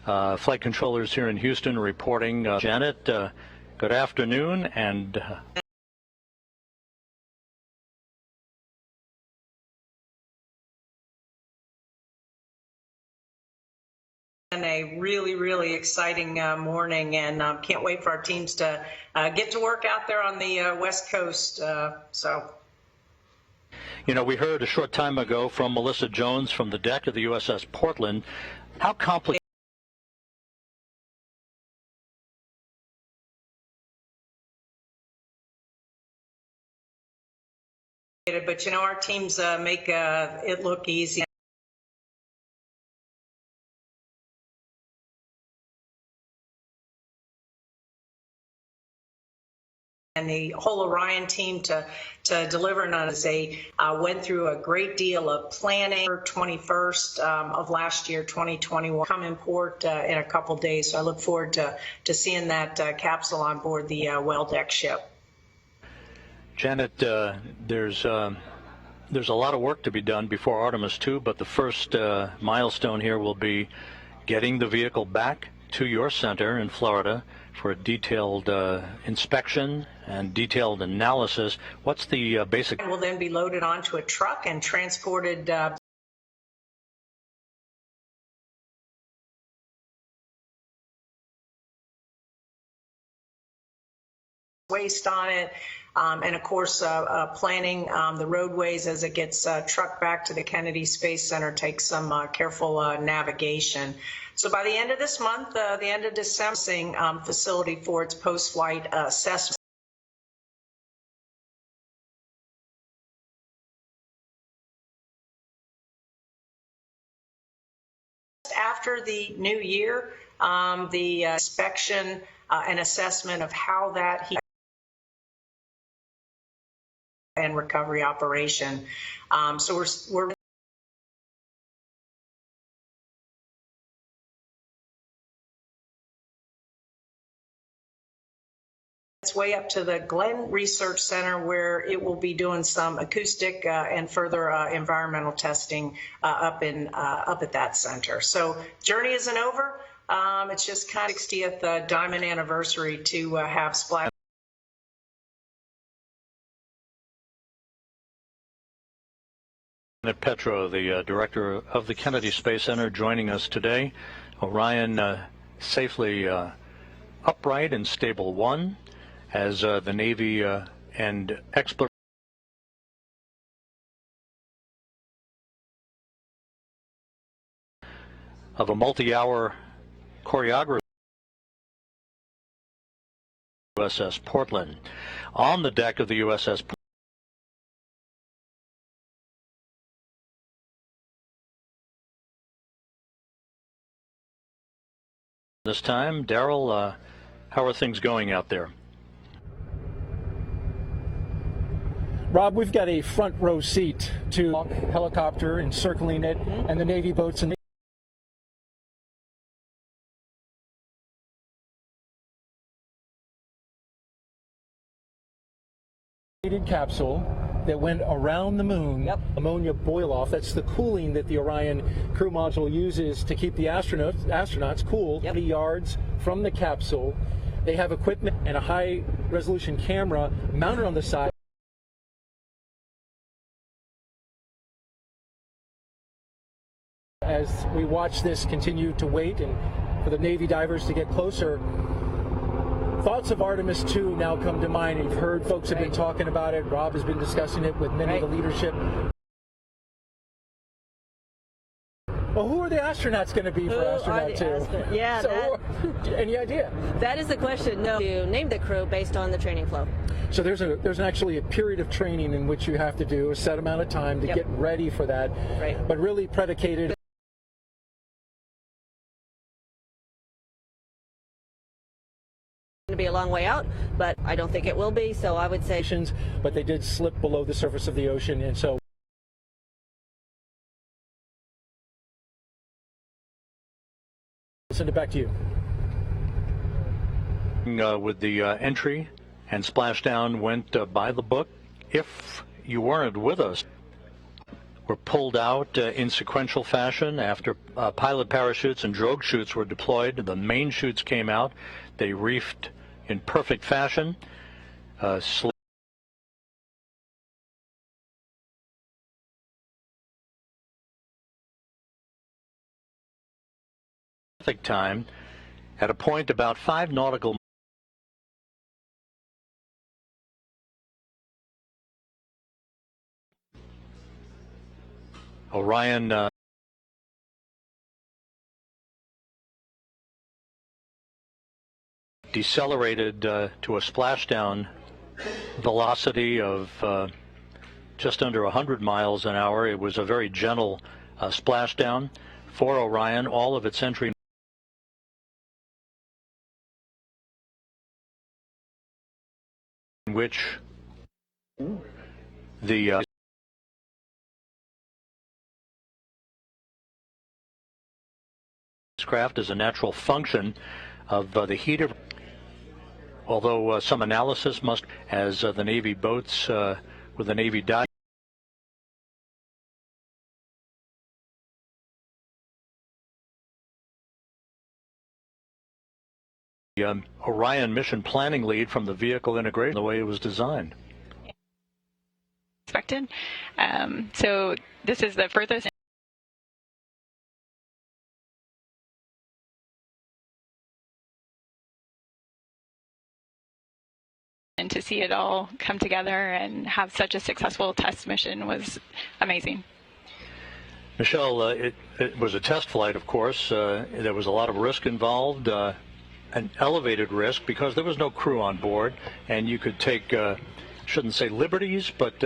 Flight controllers here in Houston reporting. Janet, good afternoon, and a really exciting morning, and can't wait for our teams to get to work out there on the West Coast. You know, we heard a short time ago from Melissa Jones from the deck of the USS Portland. How complicated? But you know, our teams make it look easy. And the whole Orion team to deliver on as they went through a great deal of planning. 21st of last year, 2021, come in port in a couple days. So I look forward to seeing that capsule on board the well-deck ship. Janet, there's a lot of work to be done before Artemis 2, but the first milestone here will be getting the vehicle back to your center in Florida for a detailed inspection and detailed analysis. What's the basic? It will then be loaded onto a truck and transported waste on it, and of course planning the roadways as it gets trucked back to the Kennedy Space Center takes some careful navigation. So by the end of this month, the end of December, facility for its post-flight assessment. After the new year, the inspection and assessment of how that and recovery operation. So we're it's way up to the Glenn Research Center, where it will be doing some acoustic and further environmental testing up at that center. So journey isn't over. It's just kind of 60th diamond anniversary to have splash. Petro, the director of the Kennedy Space Center, joining us today. Orion safely upright and stable 1 as the Navy and exploration of a multi-hour choreography. USS Portland. On the deck of the USS Portland, this time, Daryl, how are things going out there? Rob, we've got a front row seat to helicopter encircling it and the Navy boats and capsule that went around the moon. Yep. Ammonia boil off. That's the cooling that the Orion crew module uses to keep the astronauts cool. Yep. 30 yards from the capsule. They have equipment and a high resolution camera mounted on the side. As we watch this continue to wait and for the Navy divers to get closer, thoughts of Artemis 2 now come to mind. You've heard folks have been talking about it. Rob has been discussing it with many of the leadership. Well, who are the astronauts going to be for Astronaut 2? Yeah, so, any idea? That is the question. No, to name the crew based on the training flow. So there's actually a period of training in which you have to do a set amount of time to get ready for that. Right. But really predicated. To be a long way out, but I don't think it will be, so I would say but they did slip below the surface of the ocean, and so I'll send it back to you. With the entry and splashdown went by the book. If you weren't with us, were pulled out in sequential fashion after pilot parachutes and drogue chutes were deployed. The main chutes came out. They reefed in perfect fashion. Time at a point about 5 nautical Orion decelerated to a splashdown velocity of just under 100 miles an hour. It was a very gentle splashdown for Orion. All of its entry in which the craft is a natural function of the heat of, although some analysis must, as the Navy boats with the Navy dive Orion mission planning lead from the vehicle integration, the way it was designed. Expected. So this is the furthest and to see it all come together and have such a successful test mission was amazing. Michelle, it was a test flight, of course. There was a lot of risk involved, an elevated risk because there was no crew on board, and you could take, shouldn't say liberties, but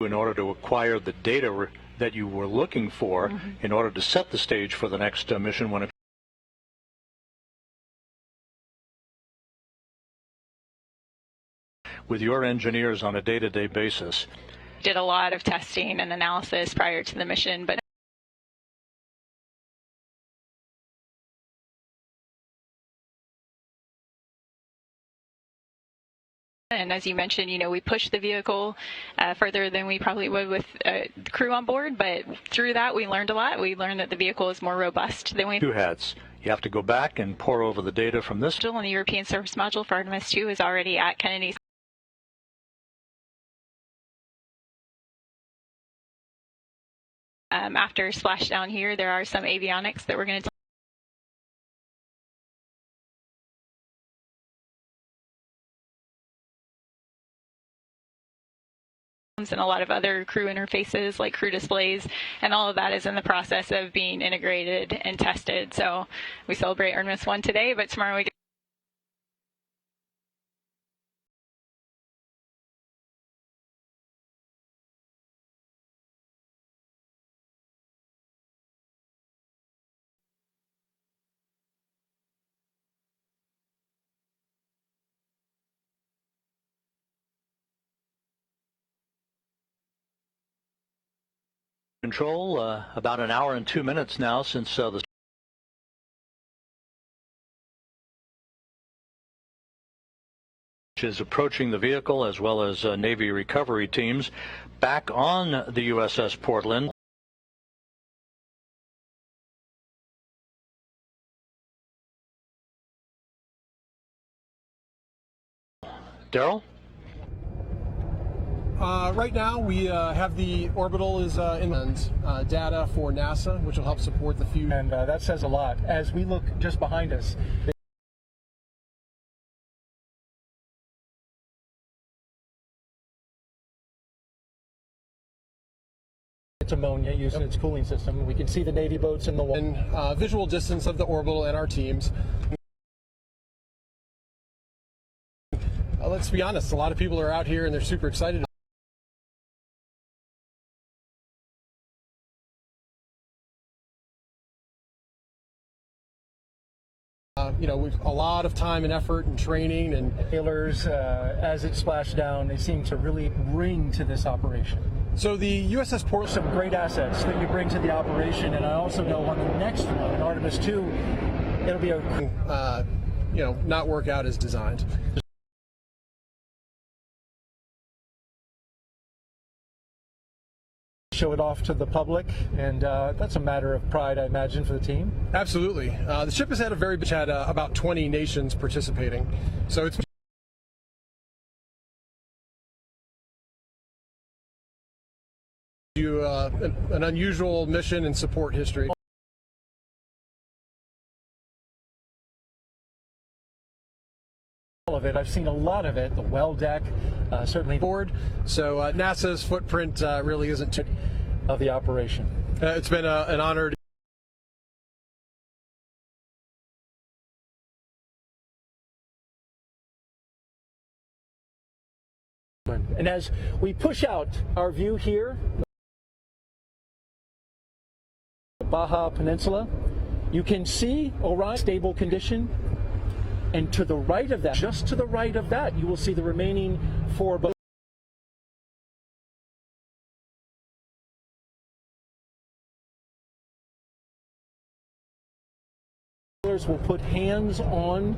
in order to acquire the data that you were looking for in order to set the stage for the next mission when it with your engineers on a day-to-day basis. Did a lot of testing and analysis prior to the mission, but and as you mentioned, you know, we pushed the vehicle further than we probably would with the crew on board, but through that we learned a lot. We learned that the vehicle is more robust than we... Two hats. You have to go back and pour over the data from this. Still in the European Service Module for Artemis 2 is already at Kennedy's. After splashdown here, there are some avionics that we're going to and a lot of other crew interfaces like crew displays, and all of that is in the process of being integrated and tested. So we celebrate Artemis 1 today, but tomorrow we get control. About an hour and 2 minutes now since the is approaching the vehicle, as well as Navy recovery teams back on the USS Portland. Daryl? Right now, we have the orbital is in data for NASA, which will help support the future, and that says a lot. As we look just behind us, it's ammonia used in its cooling system. We can see the Navy boats in the water. Visual distance of the orbital and our teams. Let's be honest, a lot of people are out here and they're super excited. You know, a lot of time and effort and training and sailors, as it splashed down, they seem to really bring to this operation. So the USS Portland, some great assets that you bring to the operation, and I also know on the next one, Artemis 2, it'll be a, you know, not work out as designed. show it off to the public, and that's a matter of pride, I imagine, for the team. Absolutely. The ship has had about 20 nations participating, so it's an unusual mission in support history. All of it. I've seen a lot of it. The well deck, certainly board. So NASA's footprint really isn't too of the operation. It's been an honor. And as we push out our view here, the Baja Peninsula, you can see Orion stable condition. And to the right of that, just to the right of that, you will see the remaining 4 boats. Will put hands on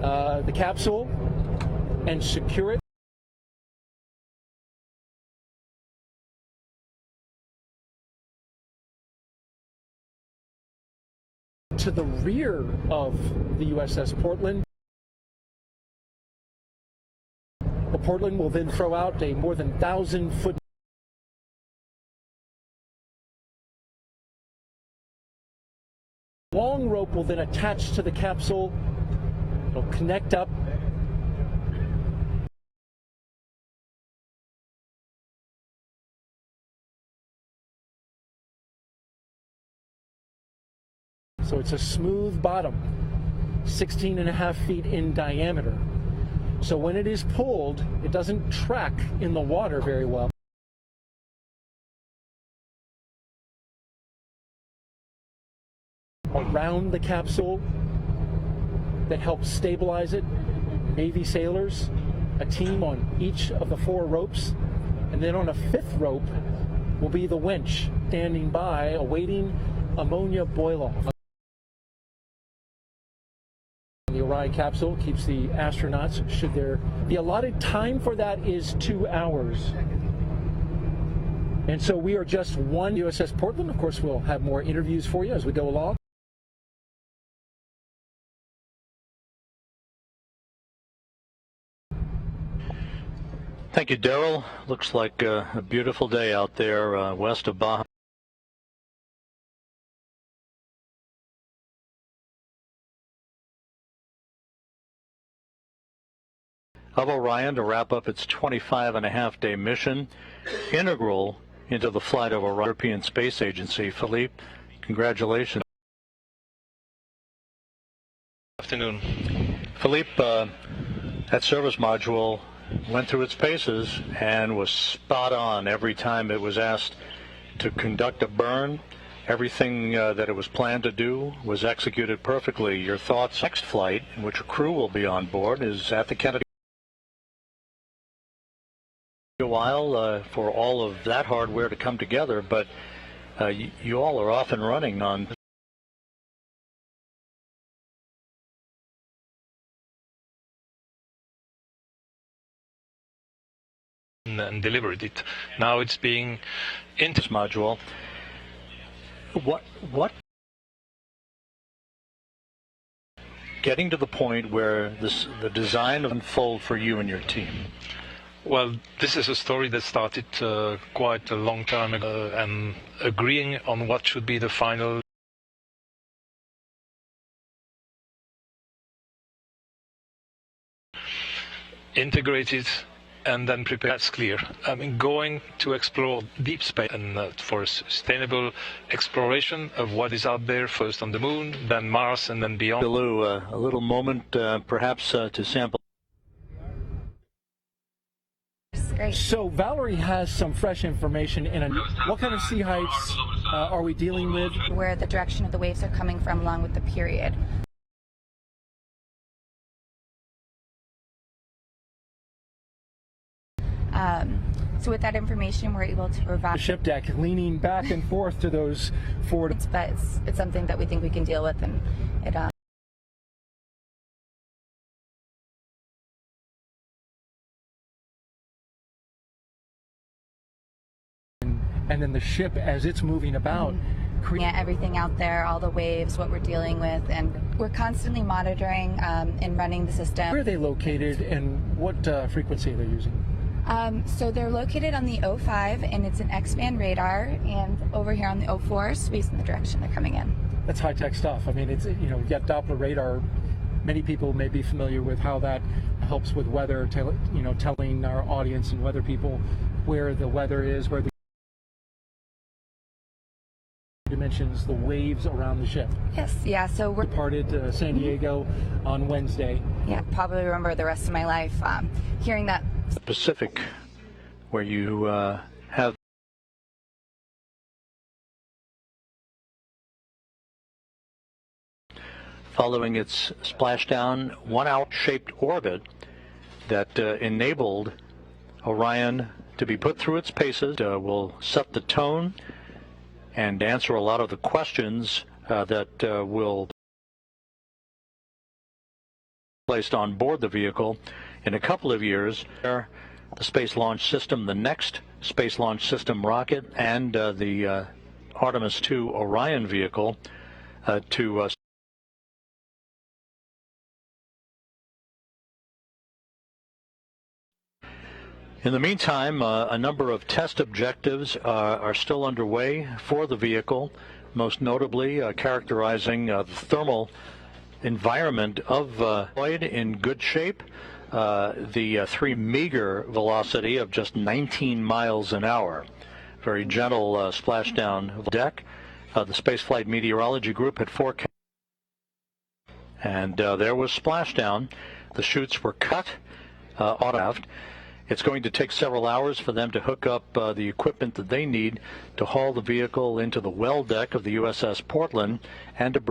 the capsule and secure it. To the rear of the USS Portland. The Portland will then throw out a more than 1,000-foot long rope will then attach to the capsule. It'll connect up. So it's a smooth bottom, 16.5 feet in diameter. So when it is pulled, it doesn't track in the water very well. Around the capsule that helps stabilize it, Navy sailors, a team on each of the 4 ropes, and then on a 5th rope will be the winch standing by awaiting ammonia boil-off. The Orion capsule keeps the astronauts, should there the allotted time for that is 2 hours. And so we are just one USS Portland. Of course, we'll have more interviews for you as we go along. Thank you, Daryl. Looks like a beautiful day out there west of Baja. Of Orion to wrap up its 25.5-day mission, integral into the flight of a European Space Agency. Philippe, congratulations. Good afternoon. Philippe, that service module went through its paces and was spot on every time it was asked to conduct a burn. Everything that it was planned to do was executed perfectly. Your thoughts? Next flight, in which a crew will be on board, is at the Kennedy. A while for all of that hardware to come together, but you all are off and running on. And delivered it. Now it's being into this module. What? Getting to the point where the design unfold for you and your team. Well, this is a story that started quite a long time ago, and agreeing on what should be the final integrated and then prepare. That's clear. I mean, going to explore deep space and for sustainable exploration of what is out there, first on the moon, then Mars, and then beyond. Below, a little moment perhaps to sample. Great. So Valerie has some fresh information. What kind of sea heights are we dealing with? Where the direction of the waves are coming from, along with the period. So with that information, we're able to provide the ship deck, leaning back and forth to those 4. But it's something that we think we can deal with, and it. and then the ship as it's moving about. Yeah, everything out there, all the waves, what we're dealing with, and we're constantly monitoring and running the system. Where are they located, and what frequency are they using? So they're located on the 05, and it's an X-band radar, and over here on the 04, facing the direction they're coming in. That's high-tech stuff. I mean, it's, you know, you got Doppler radar. Many people may be familiar with how that helps with weather, you know, telling our audience and weather people where the weather is, where the dimensions, the waves around the ship. Yes, yeah, so we're departed San Diego on Wednesday. Yeah, probably remember the rest of my life hearing that. The Pacific, where you have following its splashdown, one-out-shaped orbit that enabled Orion to be put through its paces, will set the tone and answer a lot of the questions that will be placed on board the vehicle in a couple of years. The Space Launch System, the next Space Launch System rocket, and the Artemis II Orion vehicle to In the meantime, a number of test objectives are still underway for the vehicle, most notably characterizing the thermal environment of in good shape. The three meager velocity of just 19 miles an hour. Very gentle splashdown deck. The Spaceflight Meteorology Group had forecast, and there was splashdown. The chutes were cut autographed. It's going to take several hours for them to hook up the equipment that they need to haul the vehicle into the well deck of the USS Portland and to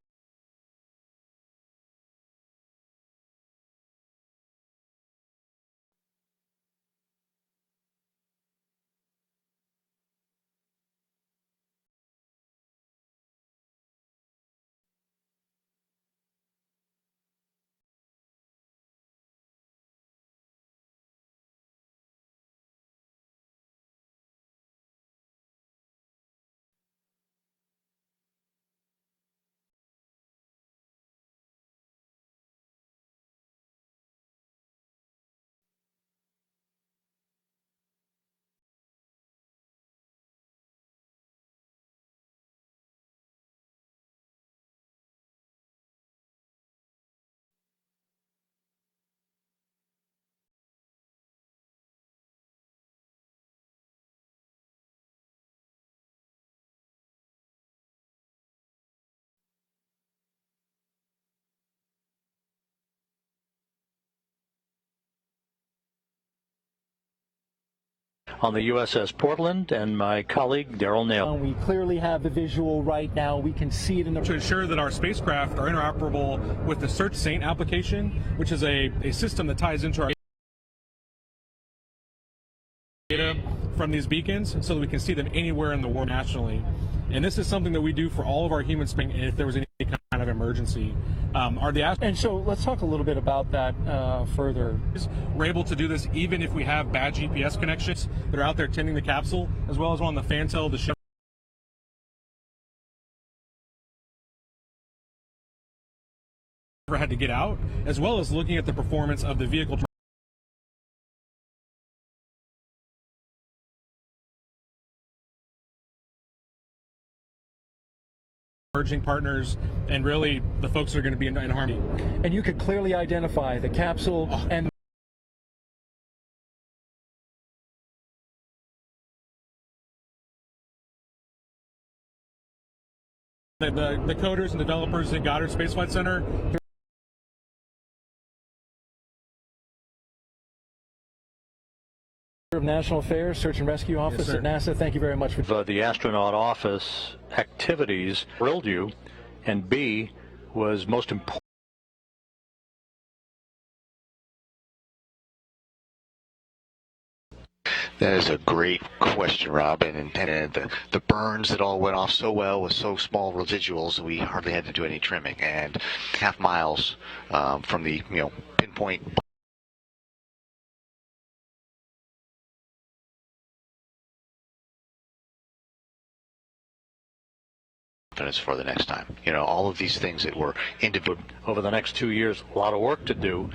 on the USS Portland, and my colleague Daryl Nail. We clearly have the visual right now. We can see it in the... To ensure that our spacecraft are interoperable with the Search Saint application, which is a system that ties into our data from these beacons so that we can see them anywhere in the world nationally. And this is something that we do for all of our human spacing if there was any kind of emergency. And so let's talk a little bit about that further. We're able to do this even if we have bad GPS connections that are out there tending the capsule, as well as on the fan tail of the ship. Had to get out, as well as looking at the performance of the vehicle. Emerging partners and really the folks that are going to be in harmony. And you could clearly identify the capsule and the coders and developers at Goddard Space Flight Center. of National Affairs, Search and Rescue Office at NASA. Thank you very much for the astronaut office activities thrilled you, and B was most important. That is a great question, Rob, and the burns that all went off so well with so small residuals, we hardly had to do any trimming, and half miles from the pinpoint confidence for the next time. You know, all of these things that were individual. Over the next 2 years, a lot of work to do,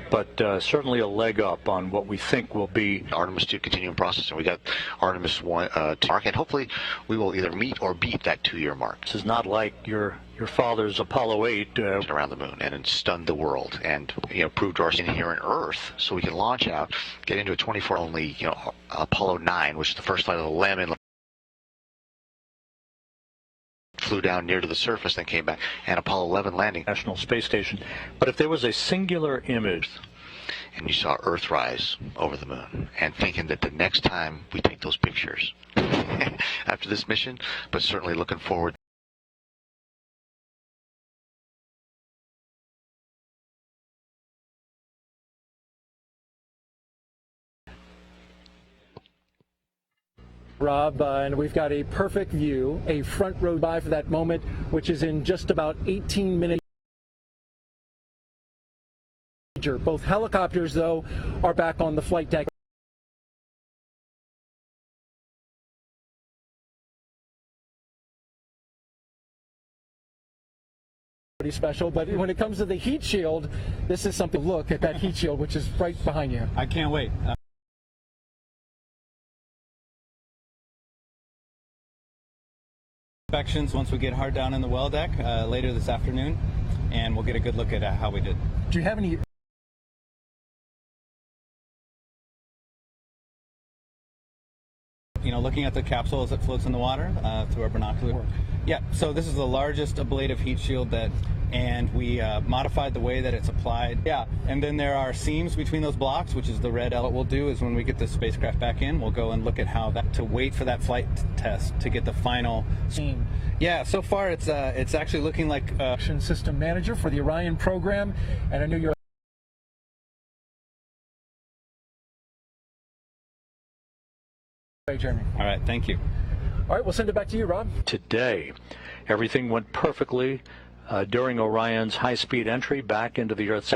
but certainly a leg up on what we think will be Artemis 2 continuum process, and we got Artemis 1 to mark, and hopefully we will either meet or beat that 2-year mark. This is not like your father's Apollo 8 around the moon and stunned the world, and proved our inherent Earth, so we can launch out, get into a 24 only Apollo 9, which is the first flight of the LEM, flew down near to the surface, then came back, and Apollo 11 landing. National Space Station. But if there was a singular image, and you saw Earth rise over the moon, and thinking that the next time we take those pictures after this mission, but certainly looking forward. Rob, and we've got a perfect view, a front row by for that moment, which is in just about 18 minutes. Both helicopters, though, are back on the flight deck. Pretty special, but when it comes to the heat shield, this is something. Look at that heat shield, which is right behind you. I can't wait. Inspections once we get hard down in the well deck later this afternoon, and we'll get a good look at how we did. Do you have any looking at the capsule as it floats in the water through our binocular? Yeah, so this is the largest ablative heat shield and we modified the way that it's applied. Yeah, and then there are seams between those blocks, which is the red element. What we'll do is when we get the spacecraft back in, we'll go and look at how to wait for that flight test to get the final seam. Yeah, so far it's actually looking like system manager for the Orion program, and I know you're. Jeremy. All right, thank you. All right, we'll send it back to you, Rob. Today, everything went perfectly during Orion's high-speed entry back into the Earth's.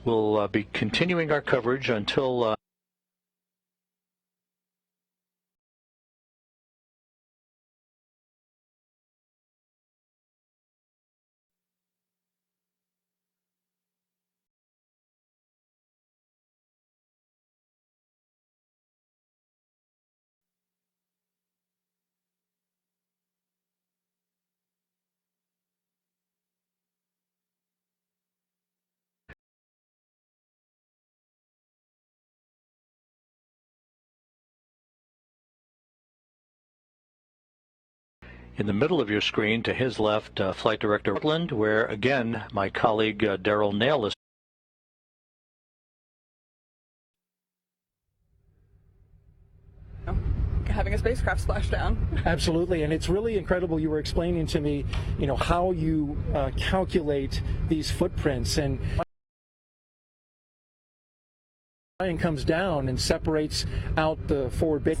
We'll be continuing our coverage until in the middle of your screen, to his left, Flight Director Portland, where, again, my colleague Daryl Nail is. Having a spacecraft splash down. Absolutely, and it's really incredible. You were explaining to me, how you calculate these footprints, and Orion comes down and separates out the forward bit.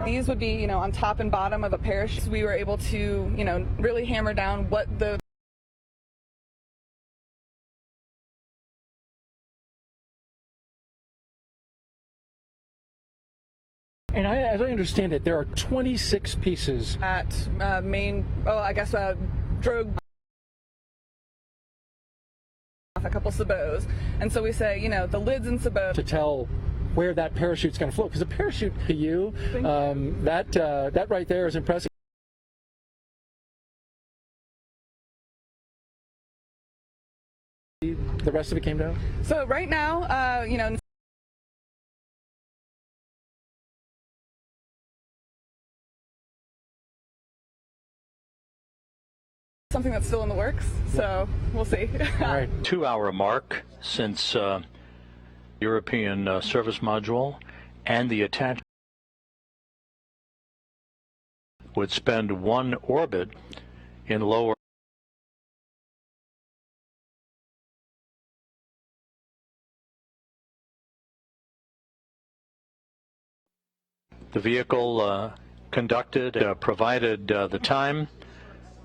These would be, on top and bottom of a parachute. We were able to, really hammer down what the And as I understand it, there are 26 pieces at drogue a couple sabots, and so we say, the lids and sabots to tell where that parachute's going to float, because a parachute to you, that right there is impressive. The rest of it came down? So right now, something that's still in the works, so we'll see. All right, 2-hour mark since European service module and the attachment would spend one orbit in lower. The vehicle conducted, provided the time,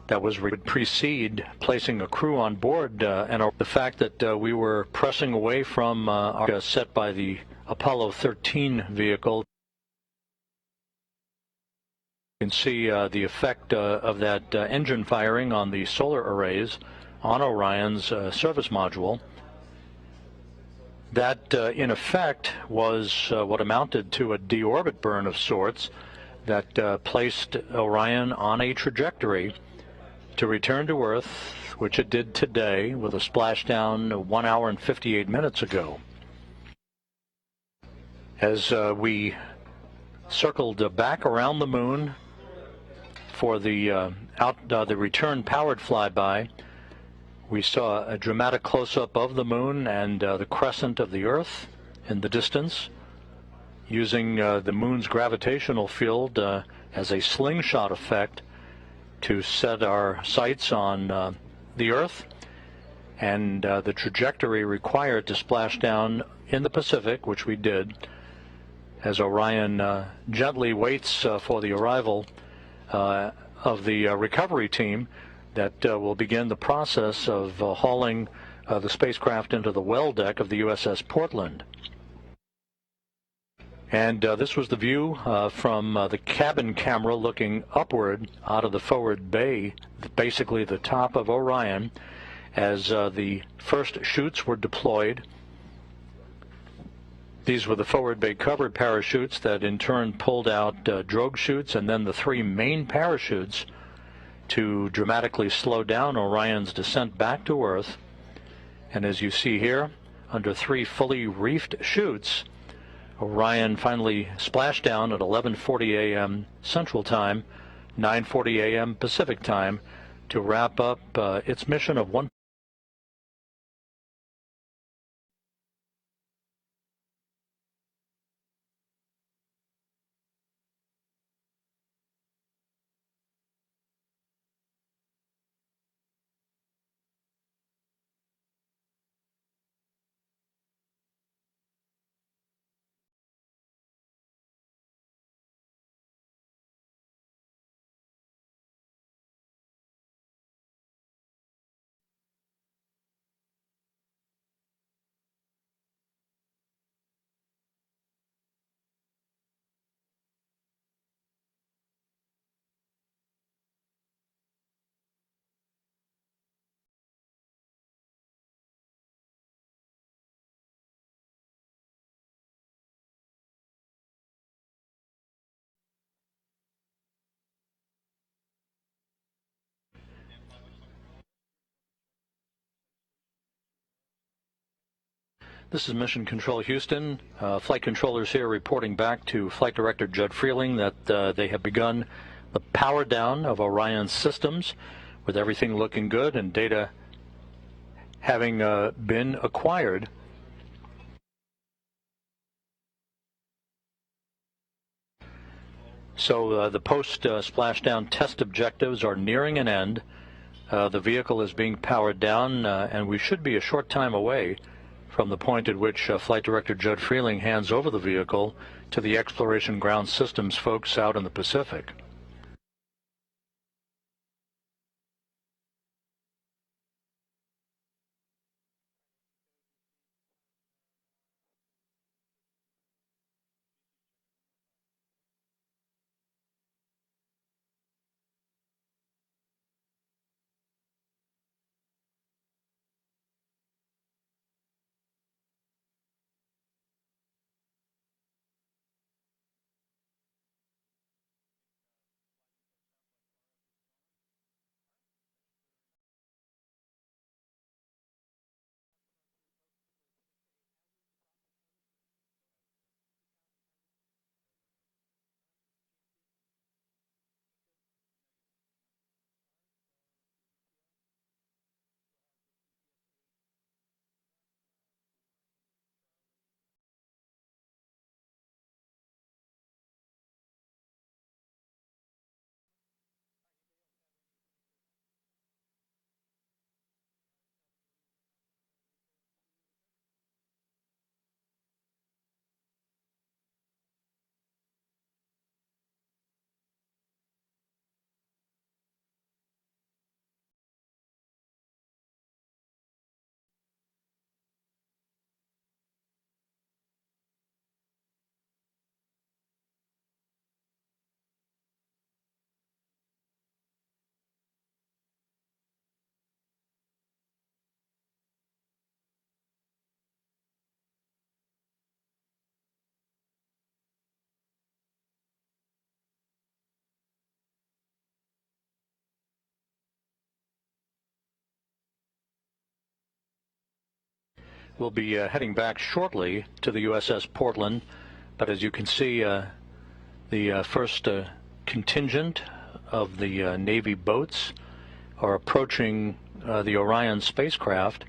that would precede placing a crew on board, and the fact that we were pressing away from our set by the Apollo 13 vehicle. You can see the effect of that engine firing on the solar arrays on Orion's service module. That, in effect, was what amounted to a deorbit burn of sorts that placed Orion on a trajectory to return to Earth, which it did today with a splashdown 1 hour and 58 minutes ago. As we circled back around the moon for the return powered flyby, we saw a dramatic close-up of the moon and the crescent of the Earth in the distance, using the moon's gravitational field as a slingshot effect to set our sights on the Earth and the trajectory required to splash down in the Pacific, which we did, as Orion gently waits for the arrival of the recovery team that will begin the process of hauling the spacecraft into the well deck of the USS Portland. And this was the view from the cabin camera looking upward out of the forward bay, basically the top of Orion, as the first chutes were deployed. These were the forward bay covered parachutes that in turn pulled out drogue chutes and then the 3 main parachutes to dramatically slow down Orion's descent back to Earth. And as you see here, under 3 fully reefed chutes, Orion finally splashed down at 11:40 a.m. Central Time, 9:40 a.m. Pacific Time, to wrap up its mission of 1. This is Mission Control Houston. Flight controllers here reporting back to Flight Director Judd Freeling that they have begun the power down of Orion's systems, with everything looking good and data having been acquired. So the post-splashdown test objectives are nearing an end. The vehicle is being powered down, and we should be a short time away from the point at which Flight Director Judd Freeling hands over the vehicle to the Exploration Ground Systems folks out in the Pacific. We'll be heading back shortly to the USS Portland, but as you can see, the first contingent of the Navy boats are approaching the Orion spacecraft,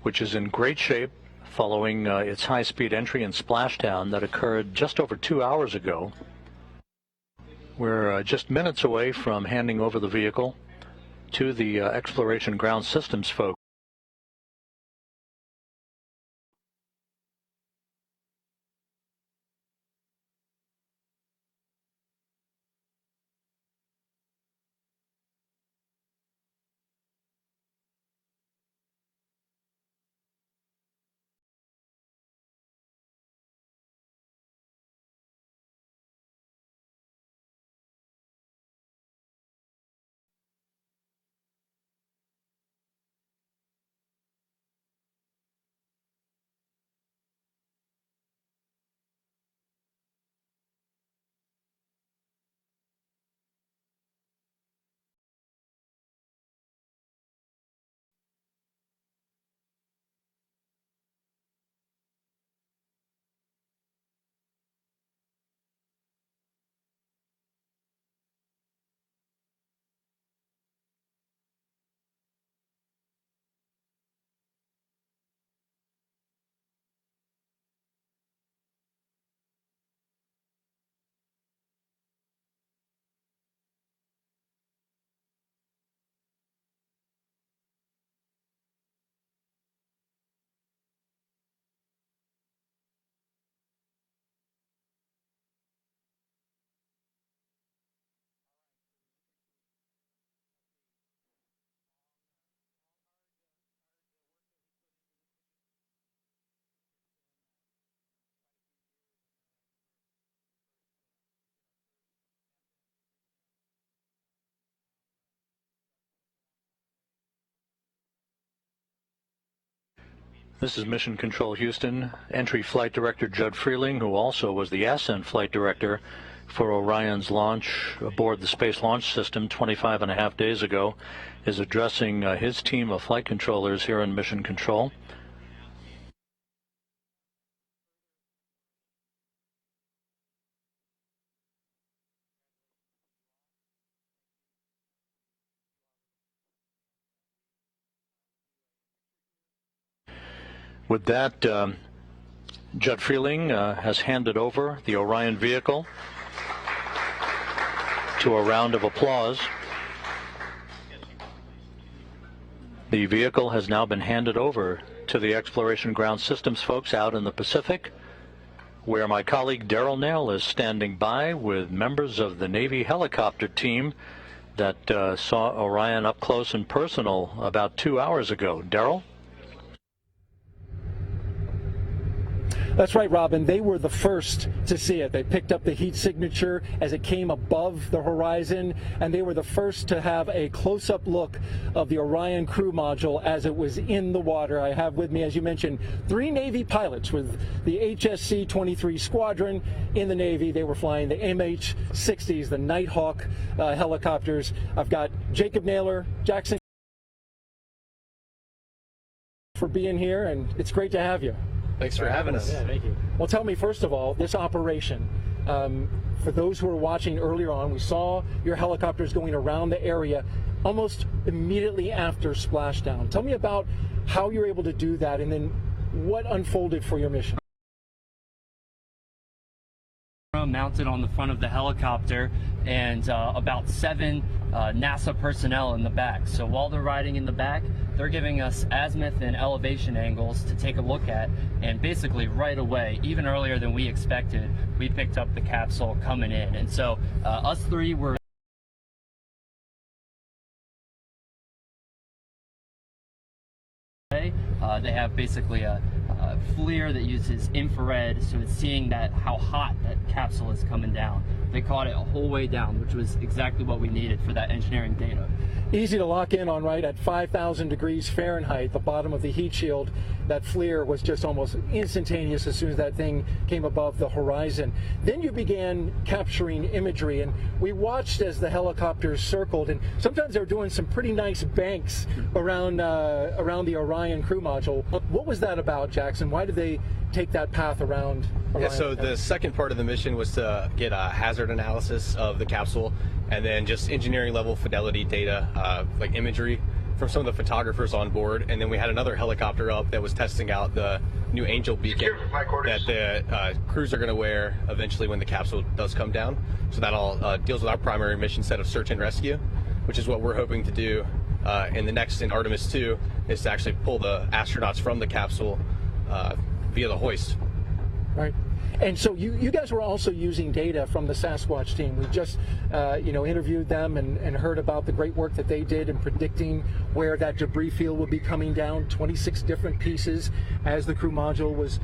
which is in great shape following its high-speed entry and splashdown that occurred just over 2 hours ago. We're just minutes away from handing over the vehicle to the Exploration Ground Systems folks. This is Mission Control Houston. Entry Flight Director Judd Freeling, who also was the Ascent Flight Director for Orion's launch aboard the Space Launch System 25.5 days ago, is addressing his team of flight controllers here in Mission Control. With that, Judd Freeling has handed over the Orion vehicle to a round of applause. The vehicle has now been handed over to the Exploration Ground Systems folks out in the Pacific, where my colleague Daryl Nail is standing by with members of the Navy helicopter team that saw Orion up close and personal about 2 hours ago. Daryl? That's right, Robin. They were the first to see it. They picked up the heat signature as it came above the horizon, and they were the first to have a close-up look of the Orion crew module as it was in the water. I have with me, as you mentioned, 3 Navy pilots with the HSC-23 squadron in the Navy. They were flying the MH-60s, the Nighthawk helicopters. I've got Jacob Naylor, Jackson, for being here, and it's great to have you. Thanks for having us. Yeah, thank you. Well, tell me, first of all, this operation, for those who were watching earlier on, we saw your helicopters going around the area almost immediately after splashdown. Tell me about how you're able to do that, and then what unfolded for your mission. Mounted on the front of the helicopter, and about 7 NASA personnel in the back. So while they're riding in the back, they're giving us azimuth and elevation angles to take a look at, and basically right away, even earlier than we expected, we picked up the capsule coming in. And so us 3 were they have basically a FLIR that uses infrared, so it's seeing that how hot that capsule is coming down. They caught it a whole way down, which was exactly what we needed for that engineering data. Easy to lock in on, right? At 5,000 degrees Fahrenheit, the bottom of the heat shield, that FLIR was just almost instantaneous as soon as that thing came above the horizon. Then you began capturing imagery, and we watched as the helicopters circled, and sometimes they were doing some pretty nice banks around the Orion crew module. What was that about, Jackson? Why did they take that path around Orion? Yeah, so the second part of the mission was to get a hazard analysis of the capsule, and then just engineering level fidelity data, like imagery from some of the photographers on board. And then we had another helicopter up that was testing out the new Angel beacon that the crews are going to wear eventually when the capsule does come down. So that all deals with our primary mission set of search and rescue, which is what we're hoping to do in Artemis 2, is to actually pull the astronauts from the capsule via the hoist. Right. And so you guys were also using data from the Sasquatch team. We just interviewed them and heard about the great work that they did in predicting where that debris field would be coming down, 26 different pieces as the crew module was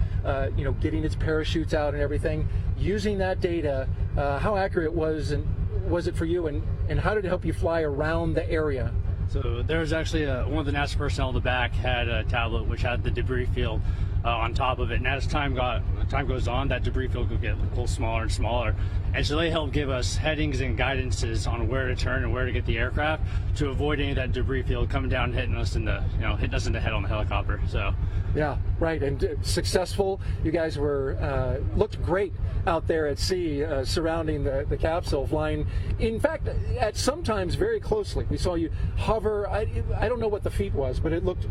getting its parachutes out and everything. Using that data, how accurate was it for you, and how did it help you fly around the area? So there was actually one of the NASA personnel in the back had a tablet which had the debris field on top of it, and as time goes on, that debris field could get a little smaller and smaller, and so they helped give us headings and guidances on where to turn and where to get the aircraft to avoid any of that debris field coming down and hitting us in the head on the helicopter. So yeah, right. And successful. You guys were looked great out there at sea, surrounding the capsule, flying, in fact, at sometimes very closely. We saw you hover. I don't know what the feet was, but it looked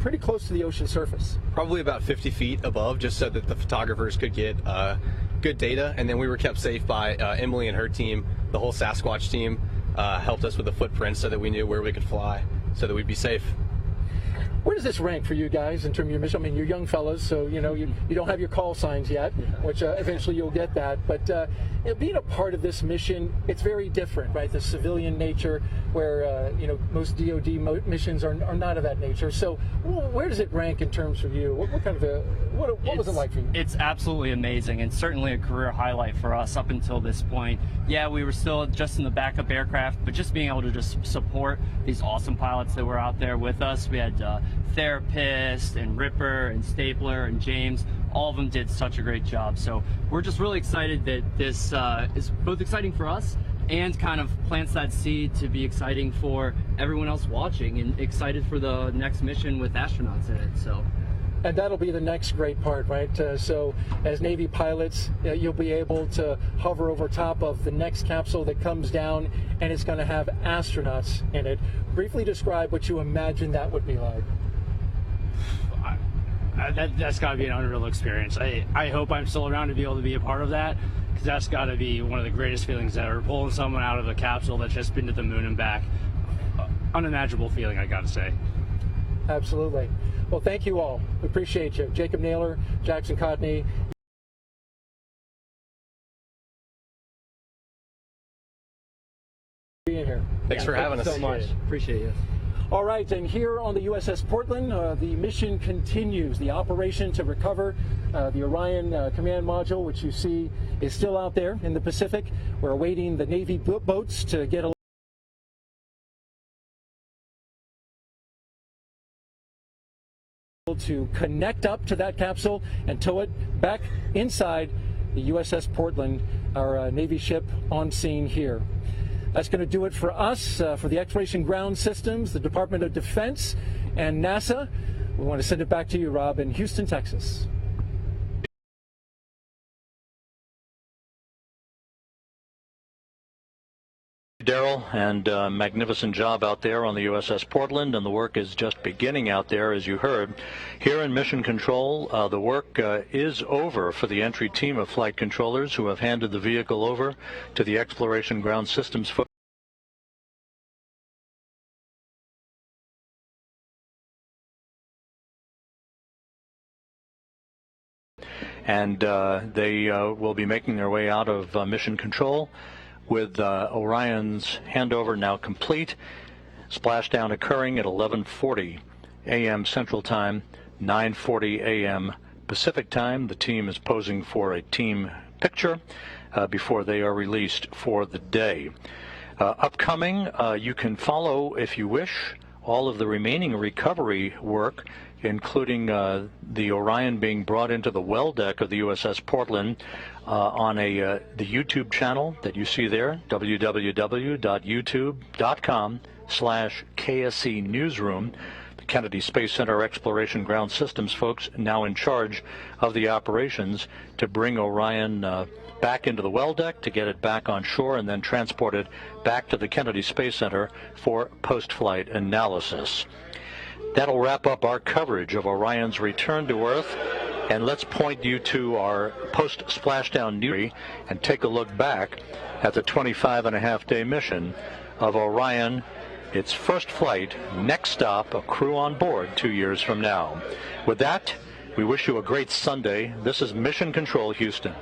pretty close to the ocean surface. Probably about 50 feet above, just so that the photographers could get good data. And then we were kept safe by Emily and her team. The whole Sasquatch team helped us with the footprints so that we knew where we could fly, so that we'd be safe. Where does this rank for you guys in terms of your mission? I mean, you're young fellas, so you don't have your call signs yet, which eventually you'll get that. But being a part of this mission, it's very different, right? The civilian nature, where most DoD missions are not of that nature. So, where does it rank in terms of you? What kind of what was it like for you? It's absolutely amazing, and certainly a career highlight for us up until this point. Yeah, we were still just in the backup aircraft, but just being able to just support these awesome pilots that were out there with us. We had Therapist and Ripper and Stapler and James. All of them did such a great job. So we're just really excited that this is both exciting for us and kind of plants that seed to be exciting for everyone else watching, and excited for the next mission with astronauts in it. So. And that'll be the next great part, right? So as Navy pilots, you'll be able to hover over top of the next capsule that comes down, and it's going to have astronauts in it. Briefly describe what you imagine that would be like. That's got to be an unreal experience. I hope I'm still around to be able to be a part of that, because that's got to be one of the greatest feelings ever, pulling someone out of a capsule that's just been to the moon and back. Unimaginable feeling, I got to say. Absolutely. Well, thank you all. We appreciate you. Jacob Naylor, Jackson Cotney. Being here. Thanks for having us. Thank you so much. Appreciate you. All right, and here on the USS Portland, the mission continues. The operation to recover the Orion command module, which you see is still out there in the Pacific. We're awaiting the Navy boats to get a to connect up to that capsule and tow it back inside the USS Portland, our Navy ship on scene here. That's going to do it for us, for the Exploration Ground Systems, the Department of Defense, and NASA. We want to send it back to you, Rob, in Houston, Texas. Daryl, and magnificent job out there on the USS Portland, and the work is just beginning out there, as you heard. Here in Mission Control, the work is over for the entry team of flight controllers who have handed the vehicle over to the Exploration Ground Systems and they will be making their way out of Mission Control with Orion's handover now complete. Splashdown occurring at 11:40 a.m. Central Time, 9:40 a.m. Pacific Time. The team is posing for a team picture before they are released for the day. Upcoming, you can follow, if you wish, all of the remaining recovery work, including the Orion being brought into the well deck of the USS Portland on the YouTube channel that you see there, www.youtube.com/KSC Newsroom. The Kennedy Space Center Exploration Ground Systems folks now in charge of the operations to bring Orion back into the well deck, to get it back on shore, and then transport it back to the Kennedy Space Center for post-flight analysis. That'll wrap up our coverage of Orion's return to Earth, and let's point you to our post-splashdown news and take a look back at the 25-and-a-half-day mission of Orion, its first flight, next stop, a crew on board 2 years from now. With that, we wish you a great Sunday. This is Mission Control Houston.